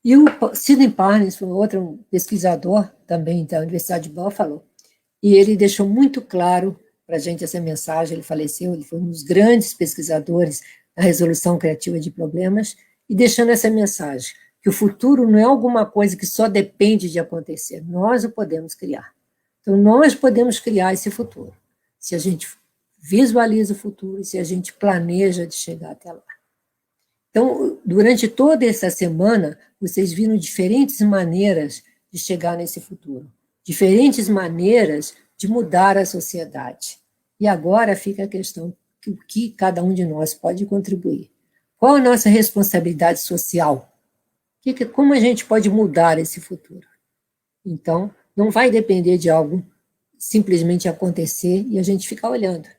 E o Sidney Parnes, foi outro pesquisador também da Universidade de Buffalo, e ele deixou muito claro para a gente essa mensagem. Ele faleceu, ele foi um dos grandes pesquisadores na resolução criativa de problemas, e deixando essa mensagem, que o futuro não é alguma coisa que só depende de acontecer, nós o podemos criar. Então, nós podemos criar esse futuro, se a gente visualiza o futuro, se a gente planeja de chegar até lá. Então, durante toda essa semana, vocês viram diferentes maneiras de chegar nesse futuro, diferentes maneiras de mudar a sociedade. E agora fica a questão, o que cada um de nós pode contribuir. Qual a nossa responsabilidade social? Como a gente pode mudar esse futuro? Então, não vai depender de algo simplesmente acontecer e a gente ficar olhando. O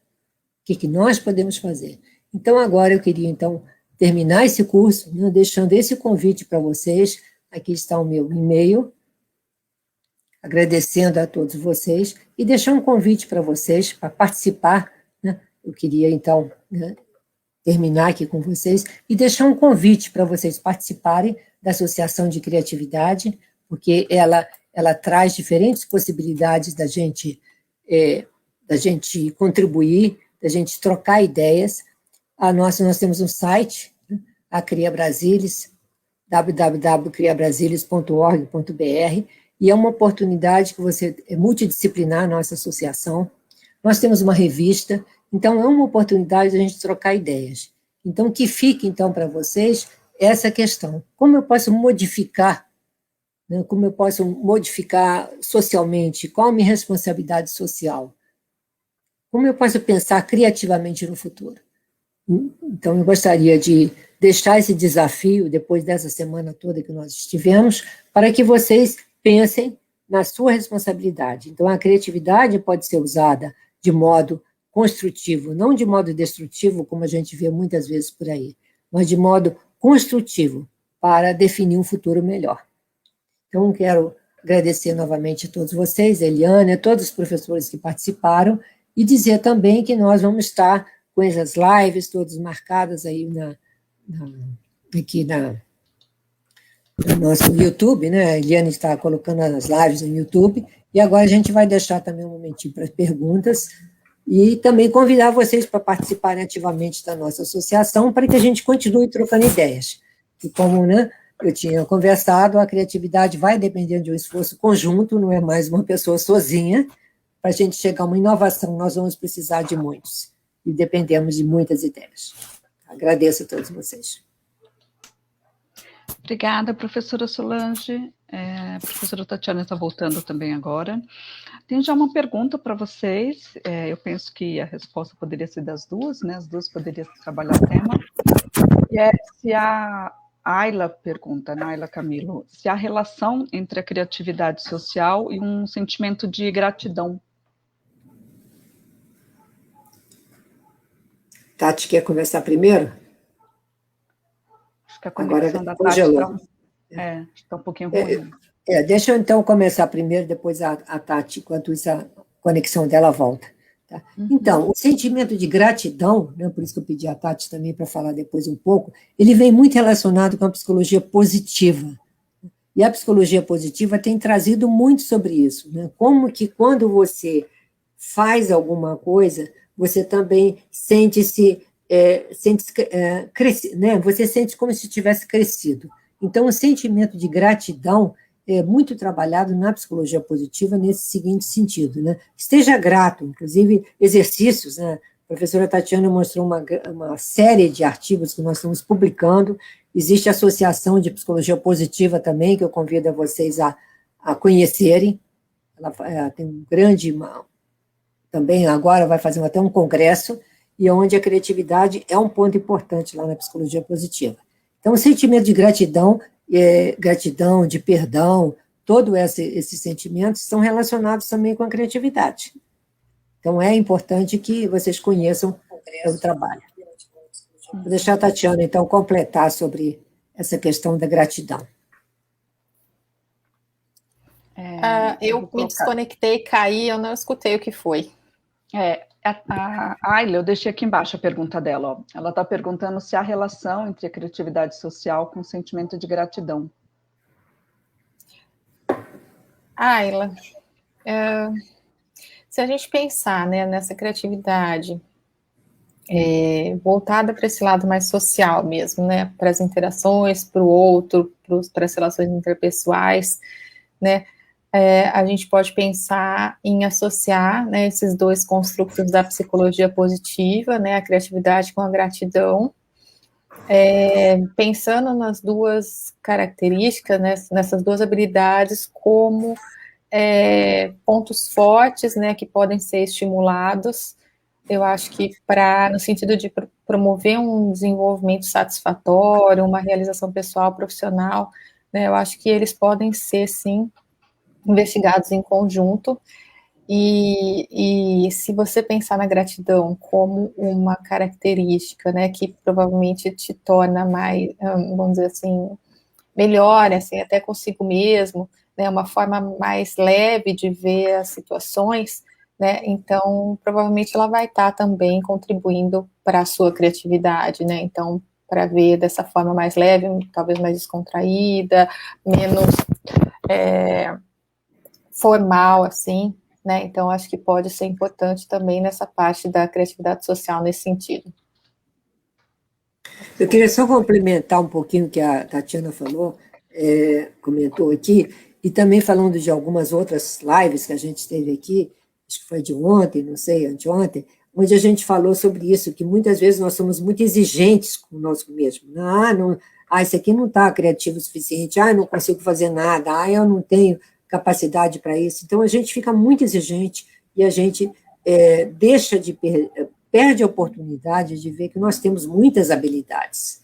que nós podemos fazer? Então, agora eu queria, terminar esse curso, né, deixando esse convite para vocês. Aqui está o meu e-mail, agradecendo a todos vocês, e deixar um convite para vocês, para participar, né? Eu queria, né, terminar aqui com vocês, e deixar um convite para vocês participarem da Associação de Criatividade, porque ela traz diferentes possibilidades da gente contribuir, da gente trocar ideias. Nós temos um site, né, a Cria Brasilis, www.criabrasilis.org.br, e é uma oportunidade que é multidisciplinar a nossa associação. Nós temos uma revista, então é uma oportunidade de a gente trocar ideias. Então, que fique, para vocês, essa questão. Como eu posso modificar, né, como eu posso modificar socialmente? Qual a minha responsabilidade social? Como eu posso pensar criativamente no futuro? Então, eu gostaria de deixar esse desafio, depois dessa semana toda que nós estivemos, para que vocês pensem na sua responsabilidade. Então, a criatividade pode ser usada de modo construtivo, não de modo destrutivo, como a gente vê muitas vezes por aí, mas de modo construtivo, para definir um futuro melhor. Então, quero agradecer novamente a todos vocês, a Eliane, a todos os professores que participaram, e dizer também que nós vamos estar com essas lives todas marcadas aí aqui no nosso YouTube, né? A Eliane está colocando as lives no YouTube, e agora a gente vai deixar também um momentinho para as perguntas, E também convidar vocês para participarem ativamente da nossa associação, para que a gente continue trocando ideias. E como, né, eu tinha conversado, a criatividade vai dependendo de um esforço conjunto, não é mais uma pessoa sozinha. Para a gente chegar a uma inovação, nós vamos precisar de muitos, e dependemos de muitas ideias. Agradeço a todos vocês. Obrigada, professora Solange. A professora Tatiana está voltando também agora. Tem já uma pergunta para vocês. Eu penso que a resposta poderia ser das duas, né? As duas poderiam trabalhar o tema. E é se a Ayla pergunta, Ayla Camilo, se há relação entre a criatividade social e um sentimento de gratidão. Tati, quer conversar primeiro? Acho que a conexão da Tati está um pouquinho ruim. Deixa eu então começar primeiro, depois a Tati, enquanto isso a conexão dela volta. Tá? Então, o sentimento de gratidão, né, por isso que eu pedi a Tati também para falar depois um pouco, ele vem muito relacionado com a psicologia positiva. E a psicologia positiva tem trazido muito sobre isso, né? Como que quando você faz alguma coisa, você também sente-se, né? Você sente como se tivesse crescido. Então, o sentimento de gratidão é muito trabalhado na psicologia positiva nesse seguinte sentido, né? Esteja grato, inclusive exercícios, né? A professora Tatiana mostrou uma série de artigos que nós estamos publicando. Existe a Associação de Psicologia Positiva também, que eu convido a vocês a conhecerem. Ela tem um grande... Também agora vai fazer até um congresso, e onde a criatividade é um ponto importante lá na psicologia positiva. Então, o sentimento de gratidão, de perdão, todos esses sentimentos estão relacionados também com a criatividade. Então, é importante que vocês conheçam o trabalho. Vou deixar a Tatiana, então, completar sobre essa questão da gratidão. Eu me desconectei, caí, eu não escutei o que foi. A Ayla, eu deixei aqui embaixo a pergunta dela. Ó. Ela está perguntando se há relação entre a criatividade social com o sentimento de gratidão. Ayla, se a gente pensar, né, nessa criatividade voltada para esse lado mais social mesmo, né, para as interações, para o outro, para as relações interpessoais, né, a gente pode pensar em associar, né, esses dois construtos da psicologia positiva, né, a criatividade com a gratidão, pensando nas duas características, né, nessas duas habilidades como pontos fortes, né, que podem ser estimulados. Eu acho que no sentido de promover um desenvolvimento satisfatório, uma realização pessoal, profissional, né, eu acho que eles podem ser, sim, investigados em conjunto, e se você pensar na gratidão como uma característica, né, que provavelmente te torna mais, vamos dizer assim, melhor, assim, até consigo mesmo, né, uma forma mais leve de ver as situações, né, então provavelmente ela vai estar também contribuindo para a sua criatividade, né, então para ver dessa forma mais leve, talvez mais descontraída, menos formal, assim, né, então acho que pode ser importante também nessa parte da criatividade social nesse sentido. Eu queria só complementar um pouquinho o que a Tatiana falou, comentou aqui, e também falando de algumas outras lives que a gente teve aqui, acho que foi de ontem, não sei, anteontem, onde a gente falou sobre isso, que muitas vezes nós somos muito exigentes conosco mesmo. Isso aqui não está criativo o suficiente, eu não consigo fazer nada, eu não tenho capacidade para isso. Então, a gente fica muito exigente e a gente perde a oportunidade de ver que nós temos muitas habilidades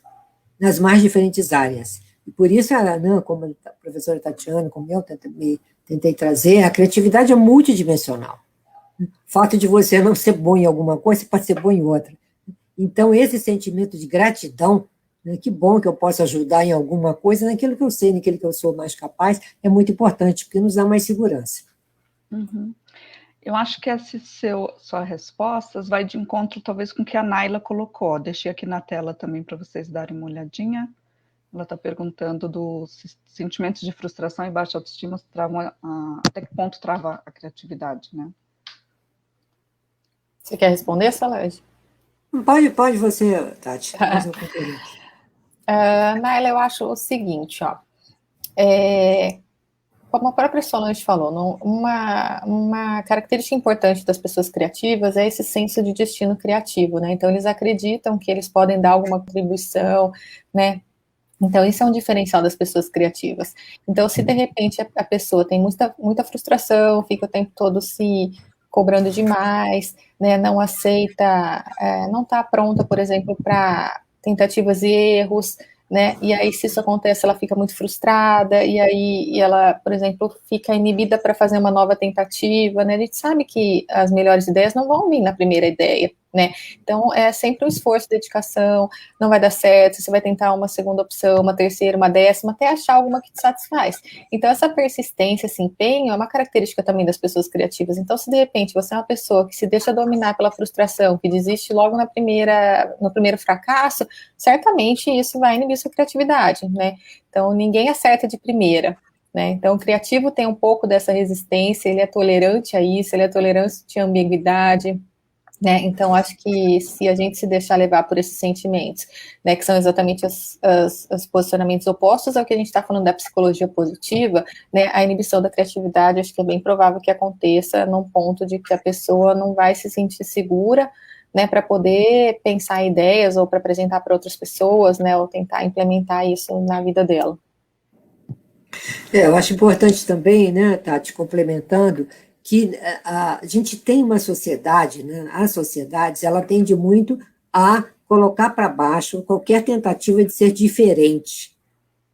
nas mais diferentes áreas. E por isso, como a professora Tatiana, como eu tentei trazer, a criatividade é multidimensional. O fato de você não ser bom em alguma coisa, você pode ser bom em outra. Então, esse sentimento de gratidão, né, que bom que eu posso ajudar em alguma coisa, naquilo que eu sei, naquilo que eu sou mais capaz, é muito importante, porque nos dá mais segurança. Uhum. Eu acho que essa sua resposta vai de encontro, talvez, com o que a Nayla colocou. Deixei aqui na tela também para vocês darem uma olhadinha. Ela está perguntando dos sentimentos de frustração e baixa autoestima, até que ponto trava a criatividade, né? Você quer responder, Salete? Pode você, Tati. Depois eu complemento. Naila, eu acho o seguinte, ó. Como a própria Solange falou, uma característica importante das pessoas criativas é esse senso de destino criativo, né? Então, eles acreditam que eles podem dar alguma contribuição, né? Então, isso é um diferencial das pessoas criativas. Então, se de repente a pessoa tem muita frustração, fica o tempo todo se cobrando demais, né? Não aceita, não está pronta, por exemplo, para tentativas e erros, né? E aí, se isso acontece, ela fica muito frustrada, e aí ela, por exemplo, fica inibida para fazer uma nova tentativa, né? A gente sabe que as melhores ideias não vão vir na primeira ideia, né? Então, é sempre um esforço, dedicação, não vai dar certo, você vai tentar uma segunda opção, uma terceira, uma décima, até achar alguma que te satisfaz. Então, essa persistência, esse empenho, é uma característica também das pessoas criativas. Então, se de repente você é uma pessoa que se deixa dominar pela frustração, que desiste logo no primeiro fracasso, certamente isso vai inibir sua criatividade, né? Então, ninguém acerta de primeira, né? Então, o criativo tem um pouco dessa resistência, ele é tolerante a isso, ele é tolerante à ambiguidade, né? Então, acho que se a gente se deixar levar por esses sentimentos, né, que são exatamente os posicionamentos opostos ao que a gente está falando da psicologia positiva, né, a inibição da criatividade, acho que é bem provável que aconteça num ponto de que a pessoa não vai se sentir segura, né, para poder pensar ideias ou para apresentar para outras pessoas, né, ou tentar implementar isso na vida dela. Eu acho importante também, né, Tati, complementando, que a gente tem uma sociedade, né, as sociedades, ela tende muito a colocar para baixo qualquer tentativa de ser diferente.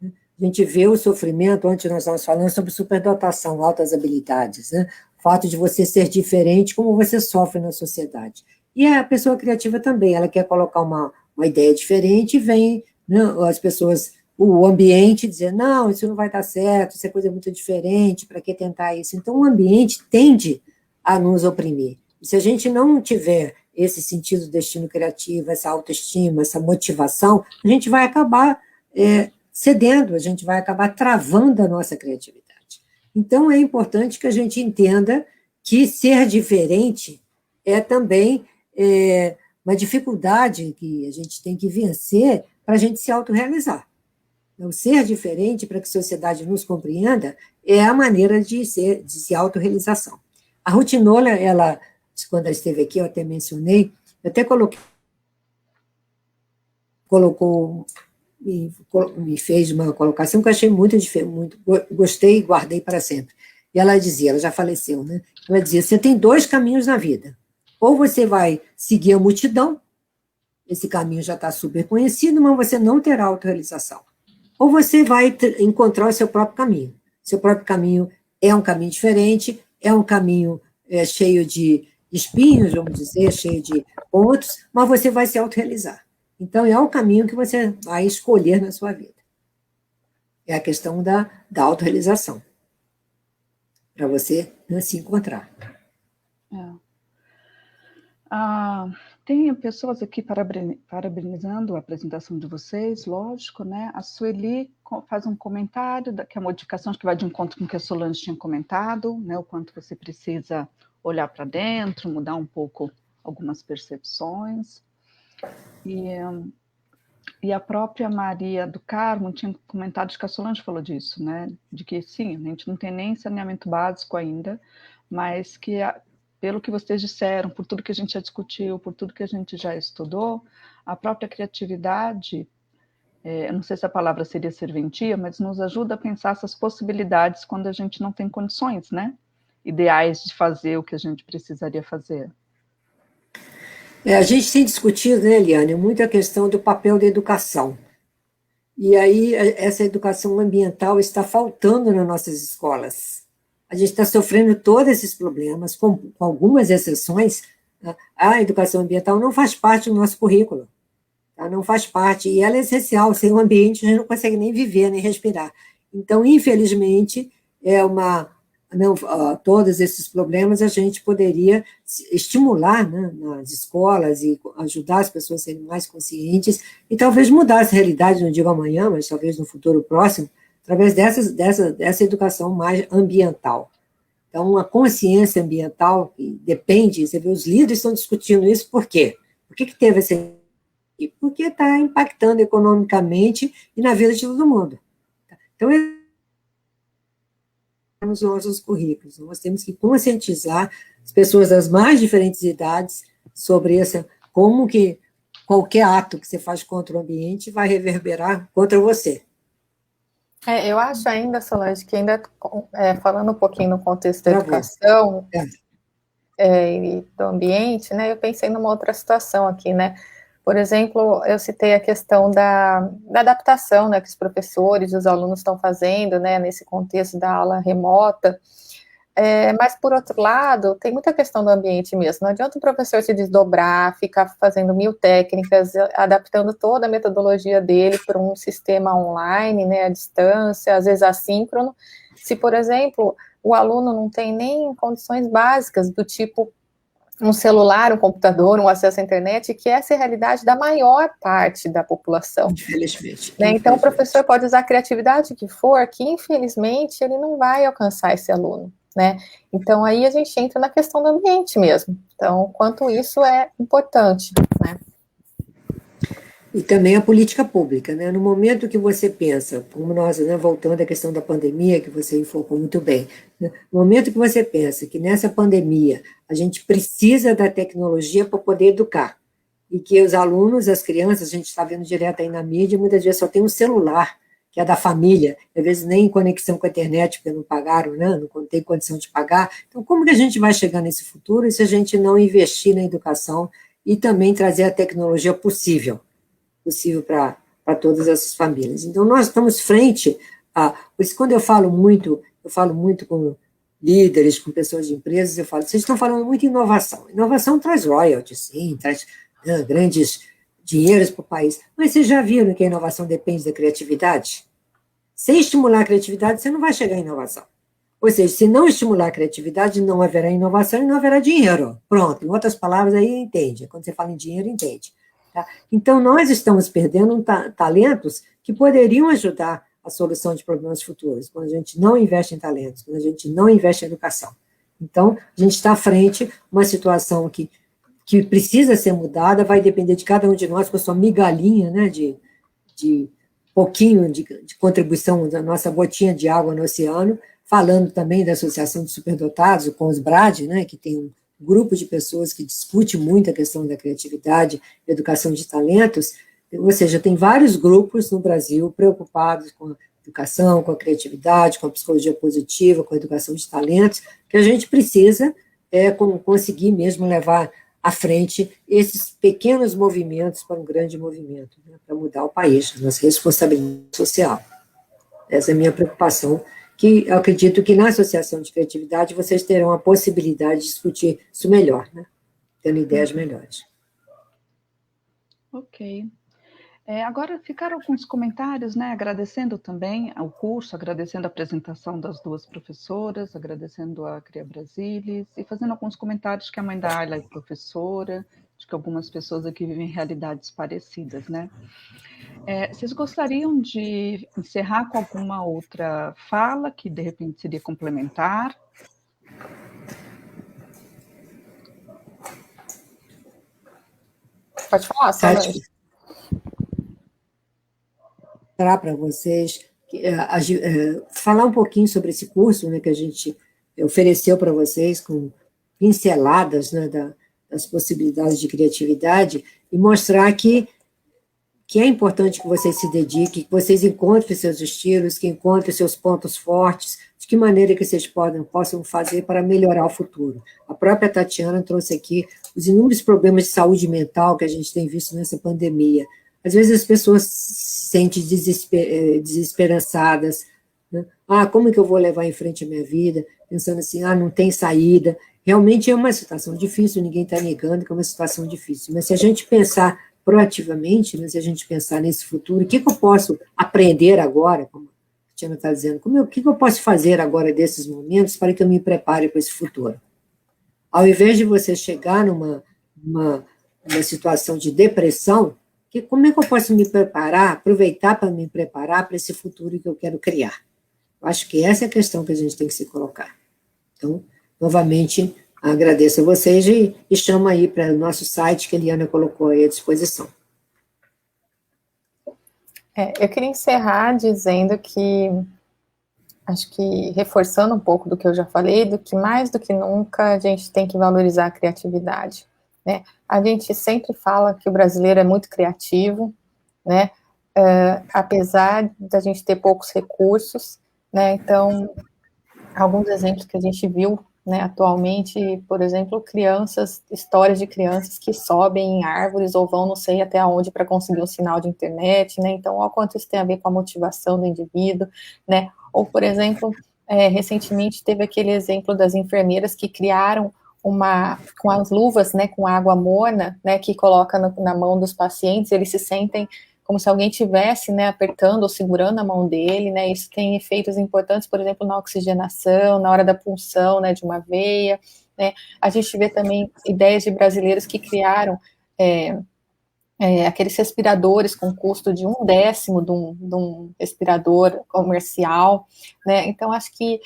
A gente vê o sofrimento, antes nós estávamos falando sobre superdotação, altas habilidades, né, o fato de você ser diferente, como você sofre na sociedade. E a pessoa criativa também, ela quer colocar uma ideia diferente e vem, né, as pessoas, o ambiente dizer, não, isso não vai dar certo, isso é coisa muito diferente, para que tentar isso? Então, o ambiente tende a nos oprimir. E se a gente não tiver esse sentido do destino criativo, essa autoestima, essa motivação, a gente vai acabar cedendo, a gente vai acabar travando a nossa criatividade. Então, é importante que a gente entenda que ser diferente é também uma dificuldade que a gente tem que vencer para a gente se autorrealizar. Então, ser diferente, para que a sociedade nos compreenda, é a maneira de se autorrealização. A Rutinola, ela, quando ela esteve aqui, eu até mencionei, eu até me fez uma colocação que eu achei muito gostei e guardei para sempre. E ela dizia, ela já faleceu, né? Ela dizia, você tem dois caminhos na vida. Ou você vai seguir a multidão, esse caminho já está super conhecido, mas você não terá autorrealização. Ou você vai encontrar o seu próprio caminho. Seu próprio caminho é um caminho diferente, é um caminho cheio de espinhos, vamos dizer, cheio de pontos, mas você vai se autorrealizar. Então, é o caminho que você vai escolher na sua vida. É a questão da autorrealização, para você, né, se encontrar. Tem pessoas aqui parabenizando a apresentação de vocês, lógico, né? A Sueli faz um comentário, que a modificação acho que vai de encontro com o que a Solange tinha comentado, né? O quanto você precisa olhar para dentro, mudar um pouco algumas percepções. E a própria Maria do Carmo tinha comentado, que a Solange falou disso, né? De que sim, a gente não tem nem saneamento básico ainda, mas que pelo que vocês disseram, por tudo que a gente já discutiu, por tudo que a gente já estudou, a própria criatividade, eu não sei se a palavra seria serventia, mas nos ajuda a pensar essas possibilidades quando a gente não tem condições, né? Ideais de fazer o que a gente precisaria fazer. A gente tem discutido, né, Eliane, muito a questão do papel da educação. E aí, essa educação ambiental está faltando nas nossas escolas. A gente está sofrendo todos esses problemas, com algumas exceções. Tá? A educação ambiental não faz parte do nosso currículo. Tá? Não faz parte, e ela é essencial. Sem o ambiente, a gente não consegue nem viver, nem respirar. Então, infelizmente, todos esses problemas a gente poderia estimular, né, nas escolas e ajudar as pessoas a serem mais conscientes e talvez mudar essa realidade, não digo amanhã, mas talvez no futuro próximo, através dessa educação mais ambiental. Então, a consciência ambiental, que depende, você vê, os líderes estão discutindo isso, por quê? Por que teve esse... Porque está impactando economicamente e na vida de todo mundo. Então, nos nossos currículos, nós temos que conscientizar as pessoas das mais diferentes idades sobre essa, como que qualquer ato que você faz contra o ambiente vai reverberar contra você. Eu acho ainda, Solange, que ainda falando um pouquinho no contexto da educação e do ambiente, né, eu pensei numa outra situação aqui, né? Por exemplo, eu citei a questão da adaptação, né, que os professores e os alunos estão fazendo, né, nesse contexto da aula remota. Mas, por outro lado, tem muita questão do ambiente mesmo. Não adianta o professor se desdobrar, ficar fazendo 1000 técnicas, adaptando toda a metodologia dele para um sistema online, né, à distância, às vezes assíncrono, se, por exemplo, o aluno não tem nem condições básicas do tipo um celular, um computador, um acesso à internet, que essa é a realidade da maior parte da população. Infelizmente. Né? Então, o professor pode usar a criatividade que for, que, infelizmente, ele não vai alcançar esse aluno. Né? Então, aí a gente entra na questão do ambiente mesmo. Então, quanto isso é importante, né? E também a política pública, né? No momento que você pensa, como nós, né, voltando à questão da pandemia, que você enfocou muito bem, né? No momento que você pensa que nessa pandemia a gente precisa da tecnologia para poder educar, e que os alunos, as crianças, a gente está vendo direto aí na mídia, muitas vezes só tem um celular, que é da família, às vezes nem conexão com a internet, porque não pagaram, né? Não tem condição de pagar. Então, como que a gente vai chegar nesse futuro se a gente não investir na educação e também trazer a tecnologia possível para todas essas famílias? Então, nós estamos frente a... Por isso, quando eu falo muito com líderes, com pessoas de empresas, eu falo, vocês estão falando muito em inovação. Inovação traz royalties, sim, traz grandes dinheiros para o país. Mas vocês já viram que a inovação depende da criatividade? Sem estimular a criatividade, você não vai chegar à inovação. Ou seja, se não estimular a criatividade, não haverá inovação e não haverá dinheiro. Pronto, em outras palavras, aí entende. Quando você fala em dinheiro, entende. Tá? Então, nós estamos perdendo talentos que poderiam ajudar a solução de problemas futuros, quando a gente não investe em talentos, quando a gente não investe em educação. Então, a gente está à frente de uma situação que precisa ser mudada, vai depender de cada um de nós, com a sua migalhinha, né, de pouquinho de contribuição da nossa gotinha de água no oceano, falando também da Associação de Superdotados, o CONSBRAD, né, que tem um grupo de pessoas que discute muito a questão da criatividade, educação de talentos, ou seja, tem vários grupos no Brasil preocupados com a educação, com a criatividade, com a psicologia positiva, com a educação de talentos, que a gente precisa conseguir mesmo levar à frente esses pequenos movimentos para um grande movimento, né, para mudar o país, nossa responsabilidade social. Essa é a minha preocupação, que eu acredito que na Associação de Criatividade vocês terão a possibilidade de discutir isso melhor, né, tendo ideias melhores. Ok. Agora ficaram alguns comentários, né, agradecendo também ao curso, agradecendo a apresentação das duas professoras, agradecendo a Cria Brasilis e fazendo alguns comentários que a mãe da Ayla é professora, acho que algumas pessoas aqui vivem realidades parecidas, né. Vocês gostariam de encerrar com alguma outra fala que, de repente, seria complementar? Pode falar, Solange. Para vocês, falar um pouquinho sobre esse curso, né, que a gente ofereceu para vocês, com pinceladas, né, das possibilidades de criatividade, e mostrar que é importante que vocês se dediquem, que vocês encontrem seus estilos, que encontrem seus pontos fortes, de que maneira que vocês possam fazer para melhorar o futuro. A própria Tatiana trouxe aqui os inúmeros problemas de saúde mental que a gente tem visto nessa pandemia. Às vezes as pessoas se sentem desesperançadas, né? Como é que eu vou levar em frente a minha vida? Pensando assim, não tem saída. Realmente é uma situação difícil, ninguém está negando que é uma situação difícil, mas se a gente pensar proativamente, né, se a gente pensar nesse futuro, o que eu posso aprender agora, como a Tiana está dizendo, o que eu posso fazer agora desses momentos para que eu me prepare para esse futuro? Ao invés de você chegar numa situação de depressão, como é que eu posso me preparar, aproveitar para me preparar para esse futuro que eu quero criar? Eu acho que essa é a questão que a gente tem que se colocar. Então, novamente, agradeço a vocês e chamo aí para o nosso site que a Eliana colocou aí à disposição. Eu queria encerrar dizendo que, acho que reforçando um pouco do que eu já falei, do que mais do que nunca a gente tem que valorizar a criatividade, né? A gente sempre fala que o brasileiro é muito criativo, né? Apesar da gente ter poucos recursos, né? Então, alguns exemplos que a gente viu, né, atualmente, por exemplo, histórias de crianças que sobem em árvores ou vão não sei até onde para conseguir um sinal de internet, né? Então, olha o quanto isso tem a ver com a motivação do indivíduo, né? Ou, por exemplo, recentemente teve aquele exemplo das enfermeiras que criaram com as luvas, né, com água morna, né, que coloca na mão dos pacientes, eles se sentem como se alguém tivesse, né, apertando ou segurando a mão dele, né, isso tem efeitos importantes, por exemplo, na oxigenação, na hora da punção, né, de uma veia, né, a gente vê também ideias de brasileiros que criaram aqueles respiradores com custo de 1/10 de um respirador comercial, né, então acho que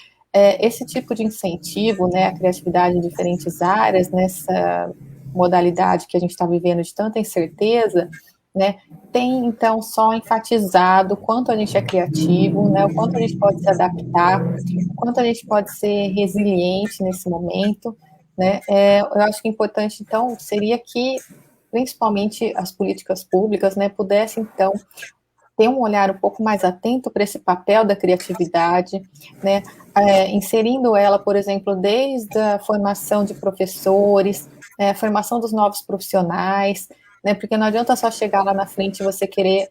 esse tipo de incentivo, né, à criatividade em diferentes áreas, nessa modalidade que a gente está vivendo de tanta incerteza, né, tem, então, só enfatizado o quanto a gente é criativo, né, o quanto a gente pode se adaptar, o quanto a gente pode ser resiliente nesse momento, né, eu acho que importante, então, seria que, principalmente as políticas públicas, né, pudessem, então, ter um olhar um pouco mais atento para esse papel da criatividade, né, inserindo ela, por exemplo, desde a formação de professores, a formação dos novos profissionais, né, porque não adianta só chegar lá na frente e você querer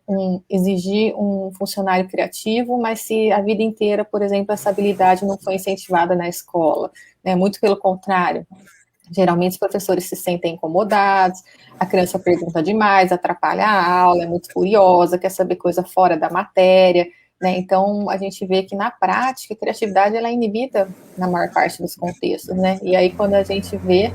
exigir um funcionário criativo, mas se a vida inteira, por exemplo, essa habilidade não foi incentivada na escola, né, muito pelo contrário. Geralmente os professores se sentem incomodados, a criança pergunta demais, atrapalha a aula, é muito curiosa, quer saber coisa fora da matéria, né? Então a gente vê que na prática a criatividade ela é inibida na maior parte dos contextos, né? E aí quando a gente vê,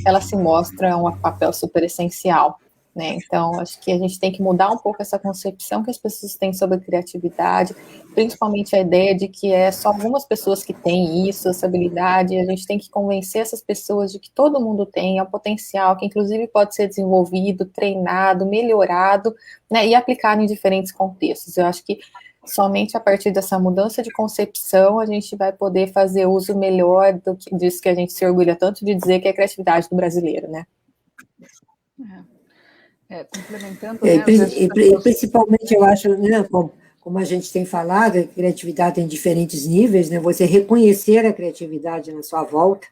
ela se mostra um papel super essencial, né? Então acho que a gente tem que mudar um pouco essa concepção que as pessoas têm sobre criatividade, principalmente a ideia de que é só algumas pessoas que têm isso, essa habilidade, e a gente tem que convencer essas pessoas de que todo mundo tem, é um potencial que inclusive pode ser desenvolvido, treinado, melhorado, né, e aplicado em diferentes contextos. Eu acho que somente a partir dessa mudança de concepção a gente vai poder fazer uso melhor disso que a gente se orgulha tanto de dizer que é a criatividade do brasileiro, né? Complementando, né, principalmente eu acho, né, como a gente tem falado, a criatividade tem diferentes níveis, né, você reconhecer a criatividade na sua volta,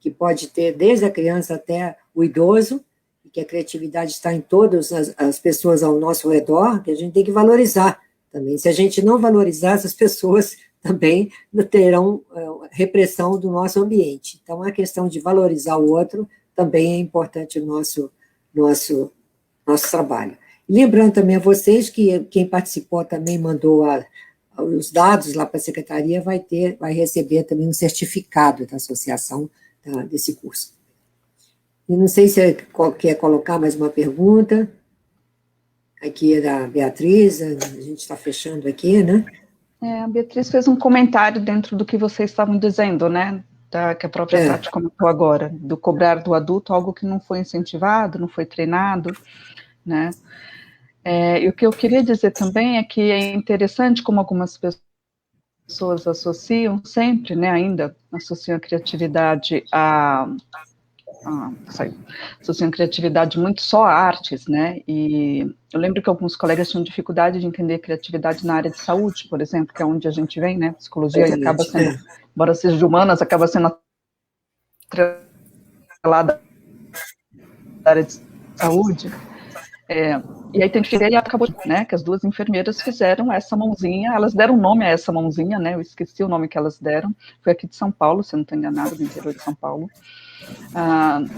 que pode ter desde a criança até o idoso, e que a criatividade está em todas as pessoas ao nosso redor, que a gente tem que valorizar também. Se a gente não valorizar, essas pessoas também terão repressão do nosso ambiente. Então, a questão de valorizar o outro também é importante no nosso trabalho. E lembrando também a vocês que quem participou também mandou os dados lá para a secretaria vai receber também um certificado da associação desse curso. E não sei se quer colocar mais uma pergunta. Aqui é da Beatriz, a gente está fechando aqui, né? A Beatriz fez um comentário dentro do que vocês estavam dizendo, né? Que a própria Tati comentou agora, do cobrar do adulto algo que não foi incentivado, não foi treinado, né? E o que eu queria dizer também é que é interessante como algumas pessoas associam sempre, né, ainda associam a criatividade associam a criatividade muito só a artes, né, e eu lembro que alguns colegas tinham dificuldade de entender criatividade na área de saúde, por exemplo, que é onde a gente vem, né, psicologia acaba sendo, embora seja de humanas, acaba sendo atrelada à área de saúde, e aí tem que e acabou, né, que as duas enfermeiras fizeram essa mãozinha, elas deram nome a essa mãozinha, né, eu esqueci o nome que elas deram, foi aqui de São Paulo, se eu não estou enganado, do interior de São Paulo.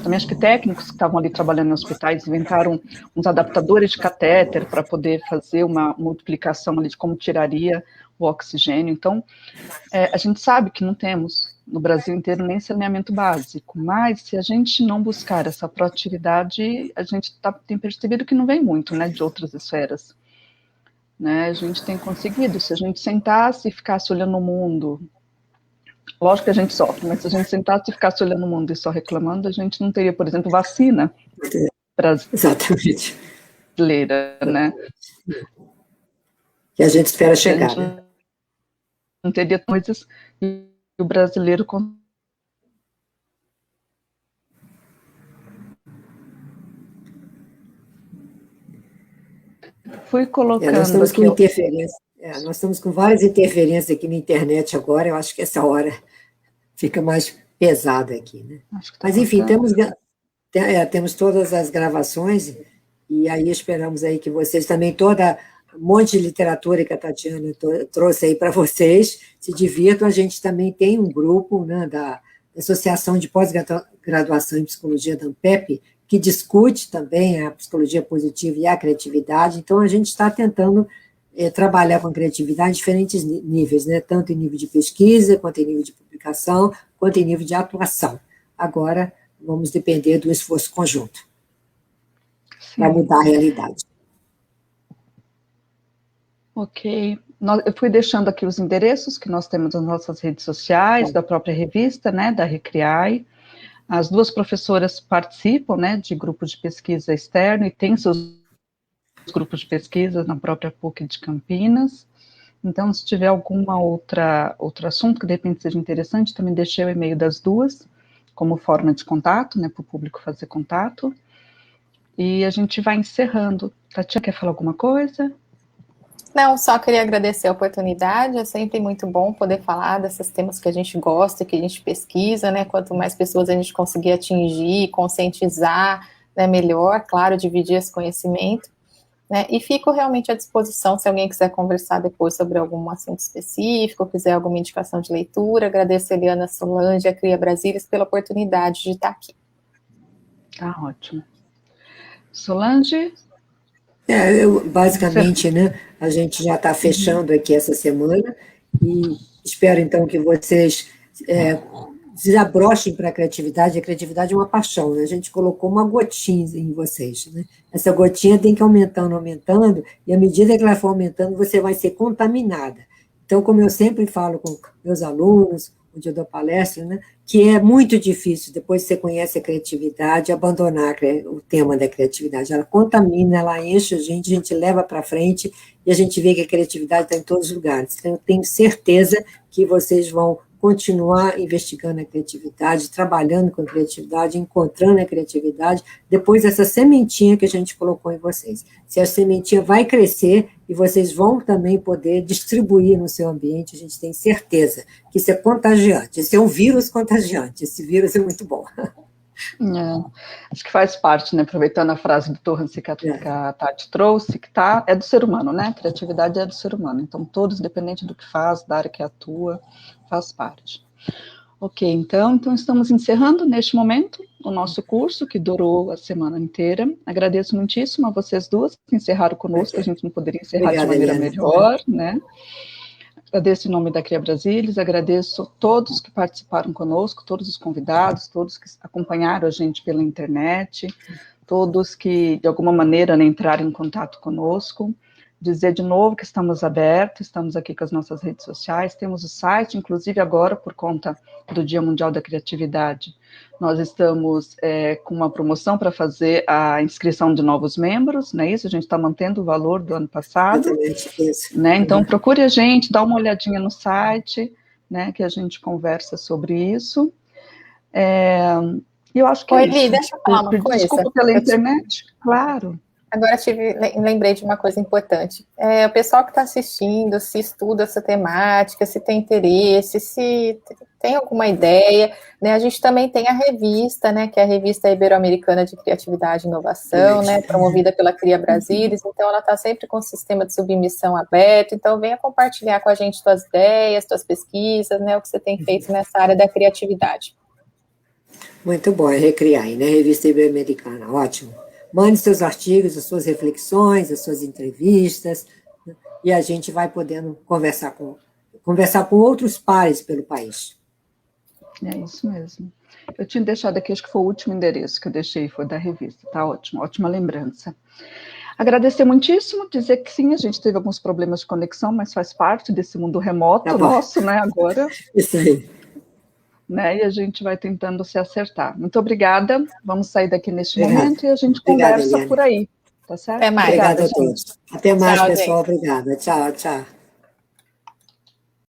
Também acho que técnicos que estavam ali trabalhando em hospitais inventaram uns adaptadores de catéter para poder fazer uma multiplicação ali de como tiraria o oxigênio. Então, a gente sabe que não temos no Brasil inteiro nem saneamento básico, mas se a gente não buscar essa proatividade, a gente tem percebido que não vem muito, né, de outras esferas. Né, a gente tem conseguido, se a gente sentasse e ficasse olhando o mundo Lógico que a gente sofre, mas se a gente sentasse e ficasse olhando o mundo e só reclamando, a gente não teria, por exemplo, vacina Exatamente. brasileira, né? Que a gente espera A chegar, gente né? não teria coisas que o brasileiro fui colocando Nós estamos aqui. com interferência. Nós estamos com várias interferências aqui na internet agora. Eu acho que essa hora fica mais pesada aqui, né? Mas, enfim, temos todas as gravações, e aí esperamos aí que vocês também, toda um monte de literatura que a Tatiana trouxe aí para vocês, se divirtam. A gente também tem um grupo, né, da Associação de Pós-Graduação em Psicologia da ANPEP, que discute também a psicologia positiva e a criatividade. Então, a gente está tentando trabalhar com a criatividade em diferentes níveis, né? Tanto em nível de pesquisa, quanto em nível de publicação, quanto em nível de atuação. Agora, vamos depender do esforço conjunto para mudar a realidade. Ok. Eu fui deixando aqui os endereços que nós temos nas nossas redes sociais, da própria revista, né, da Recriai. As duas professoras participam, né, de grupos de pesquisa externo e têm seus grupos de pesquisa na própria PUC de Campinas. Então, se tiver alguma outro assunto que de repente seja interessante, também deixei o e-mail das duas como forma de contato, né, para o público fazer contato. E a gente vai encerrando. Tatiana, quer falar alguma coisa? Não, só queria agradecer a oportunidade. É sempre muito bom poder falar desses temas que a gente gosta, que a gente pesquisa, né? Quanto mais pessoas a gente conseguir atingir, conscientizar, né, melhor, claro, dividir esse conhecimento, né? E fico realmente à disposição se alguém quiser conversar depois sobre algum assunto específico, quiser alguma indicação de leitura. Agradeço a Eliana Solange e a Cria Brasilis pela oportunidade de estar aqui. Tá ótimo. Solange? Basicamente, né, a gente já está fechando aqui essa semana e espero, então, que vocês desabrochem para a criatividade. A criatividade é uma paixão, né? A gente colocou uma gotinha em vocês, né? Essa gotinha tem que ir aumentando, aumentando, e à medida que ela for aumentando, você vai ser contaminada. Então, como eu sempre falo com meus alunos, onde eu dou palestra, né, que é muito difícil, depois que você conhece a criatividade, abandonar o tema da criatividade. Ela contamina, ela enche a gente leva para frente, e a gente vê que a criatividade está em todos os lugares. Então, eu tenho certeza que vocês vão continuar investigando a criatividade, trabalhando com a criatividade, encontrando a criatividade, depois dessa sementinha que a gente colocou em vocês. Se a sementinha vai crescer e vocês vão também poder distribuir no seu ambiente, a gente tem certeza que isso é contagiante, esse é um vírus contagiante, esse vírus é muito bom. Acho que faz parte, né, aproveitando a frase do Torrance que a Tati trouxe, que é do ser humano, né, criatividade é do ser humano, então todos, independente do que faz, da área que atua, faz parte. Ok, então estamos encerrando neste momento o nosso curso, que durou a semana inteira. Agradeço muitíssimo a vocês duas que encerraram conosco, a gente não poderia encerrar de maneira melhor, né. Agradeço em nome da Cria Brasilis, agradeço todos que participaram conosco, todos os convidados, todos que acompanharam a gente pela internet, todos que, de alguma maneira, né, entraram em contato conosco. Dizer de novo que estamos abertos, estamos aqui com as nossas redes sociais, temos o site, inclusive agora, por conta do Dia Mundial da Criatividade, nós estamos com uma promoção para fazer a inscrição de novos membros, não é isso? A gente está mantendo o valor do ano passado, né? Então procure a gente, dá uma olhadinha no site, né, que a gente conversa sobre isso. E eu acho que Oi, Eli, deixa eu falar uma coisa. Desculpa pela internet, claro. Agora lembrei de uma coisa importante. O pessoal que está assistindo, se estuda essa temática, se tem interesse, se tem alguma ideia, né? A gente também tem a revista, né? Que é a revista Ibero-Americana de Criatividade e Inovação, né? Promovida pela Cria Brasilis. Então, ela está sempre com o sistema de submissão aberto. Então, venha compartilhar com a gente suas ideias, suas pesquisas, né? O que você tem feito nessa área da criatividade. Muito bom, é Recriar, né? Revista Ibero-Americana, ótimo. Mande seus artigos, as suas reflexões, as suas entrevistas, né? E a gente vai podendo conversar com outros pares pelo país. É isso mesmo. Eu tinha deixado aqui, acho que foi o último endereço que eu deixei, foi da revista, tá ótimo, ótima lembrança. Agradecer muitíssimo, dizer que sim, a gente teve alguns problemas de conexão, mas faz parte desse mundo remoto nosso, né, agora. Isso aí. né? E a gente vai tentando se acertar. Muito obrigada. Vamos sair daqui neste Obrigada. momento e a gente Obrigada, conversa Eliane. por aí. Tá certo? Até mais. Obrigada a todos. Até mais, Tchau, pessoal. gente. Obrigada. Tchau, tchau.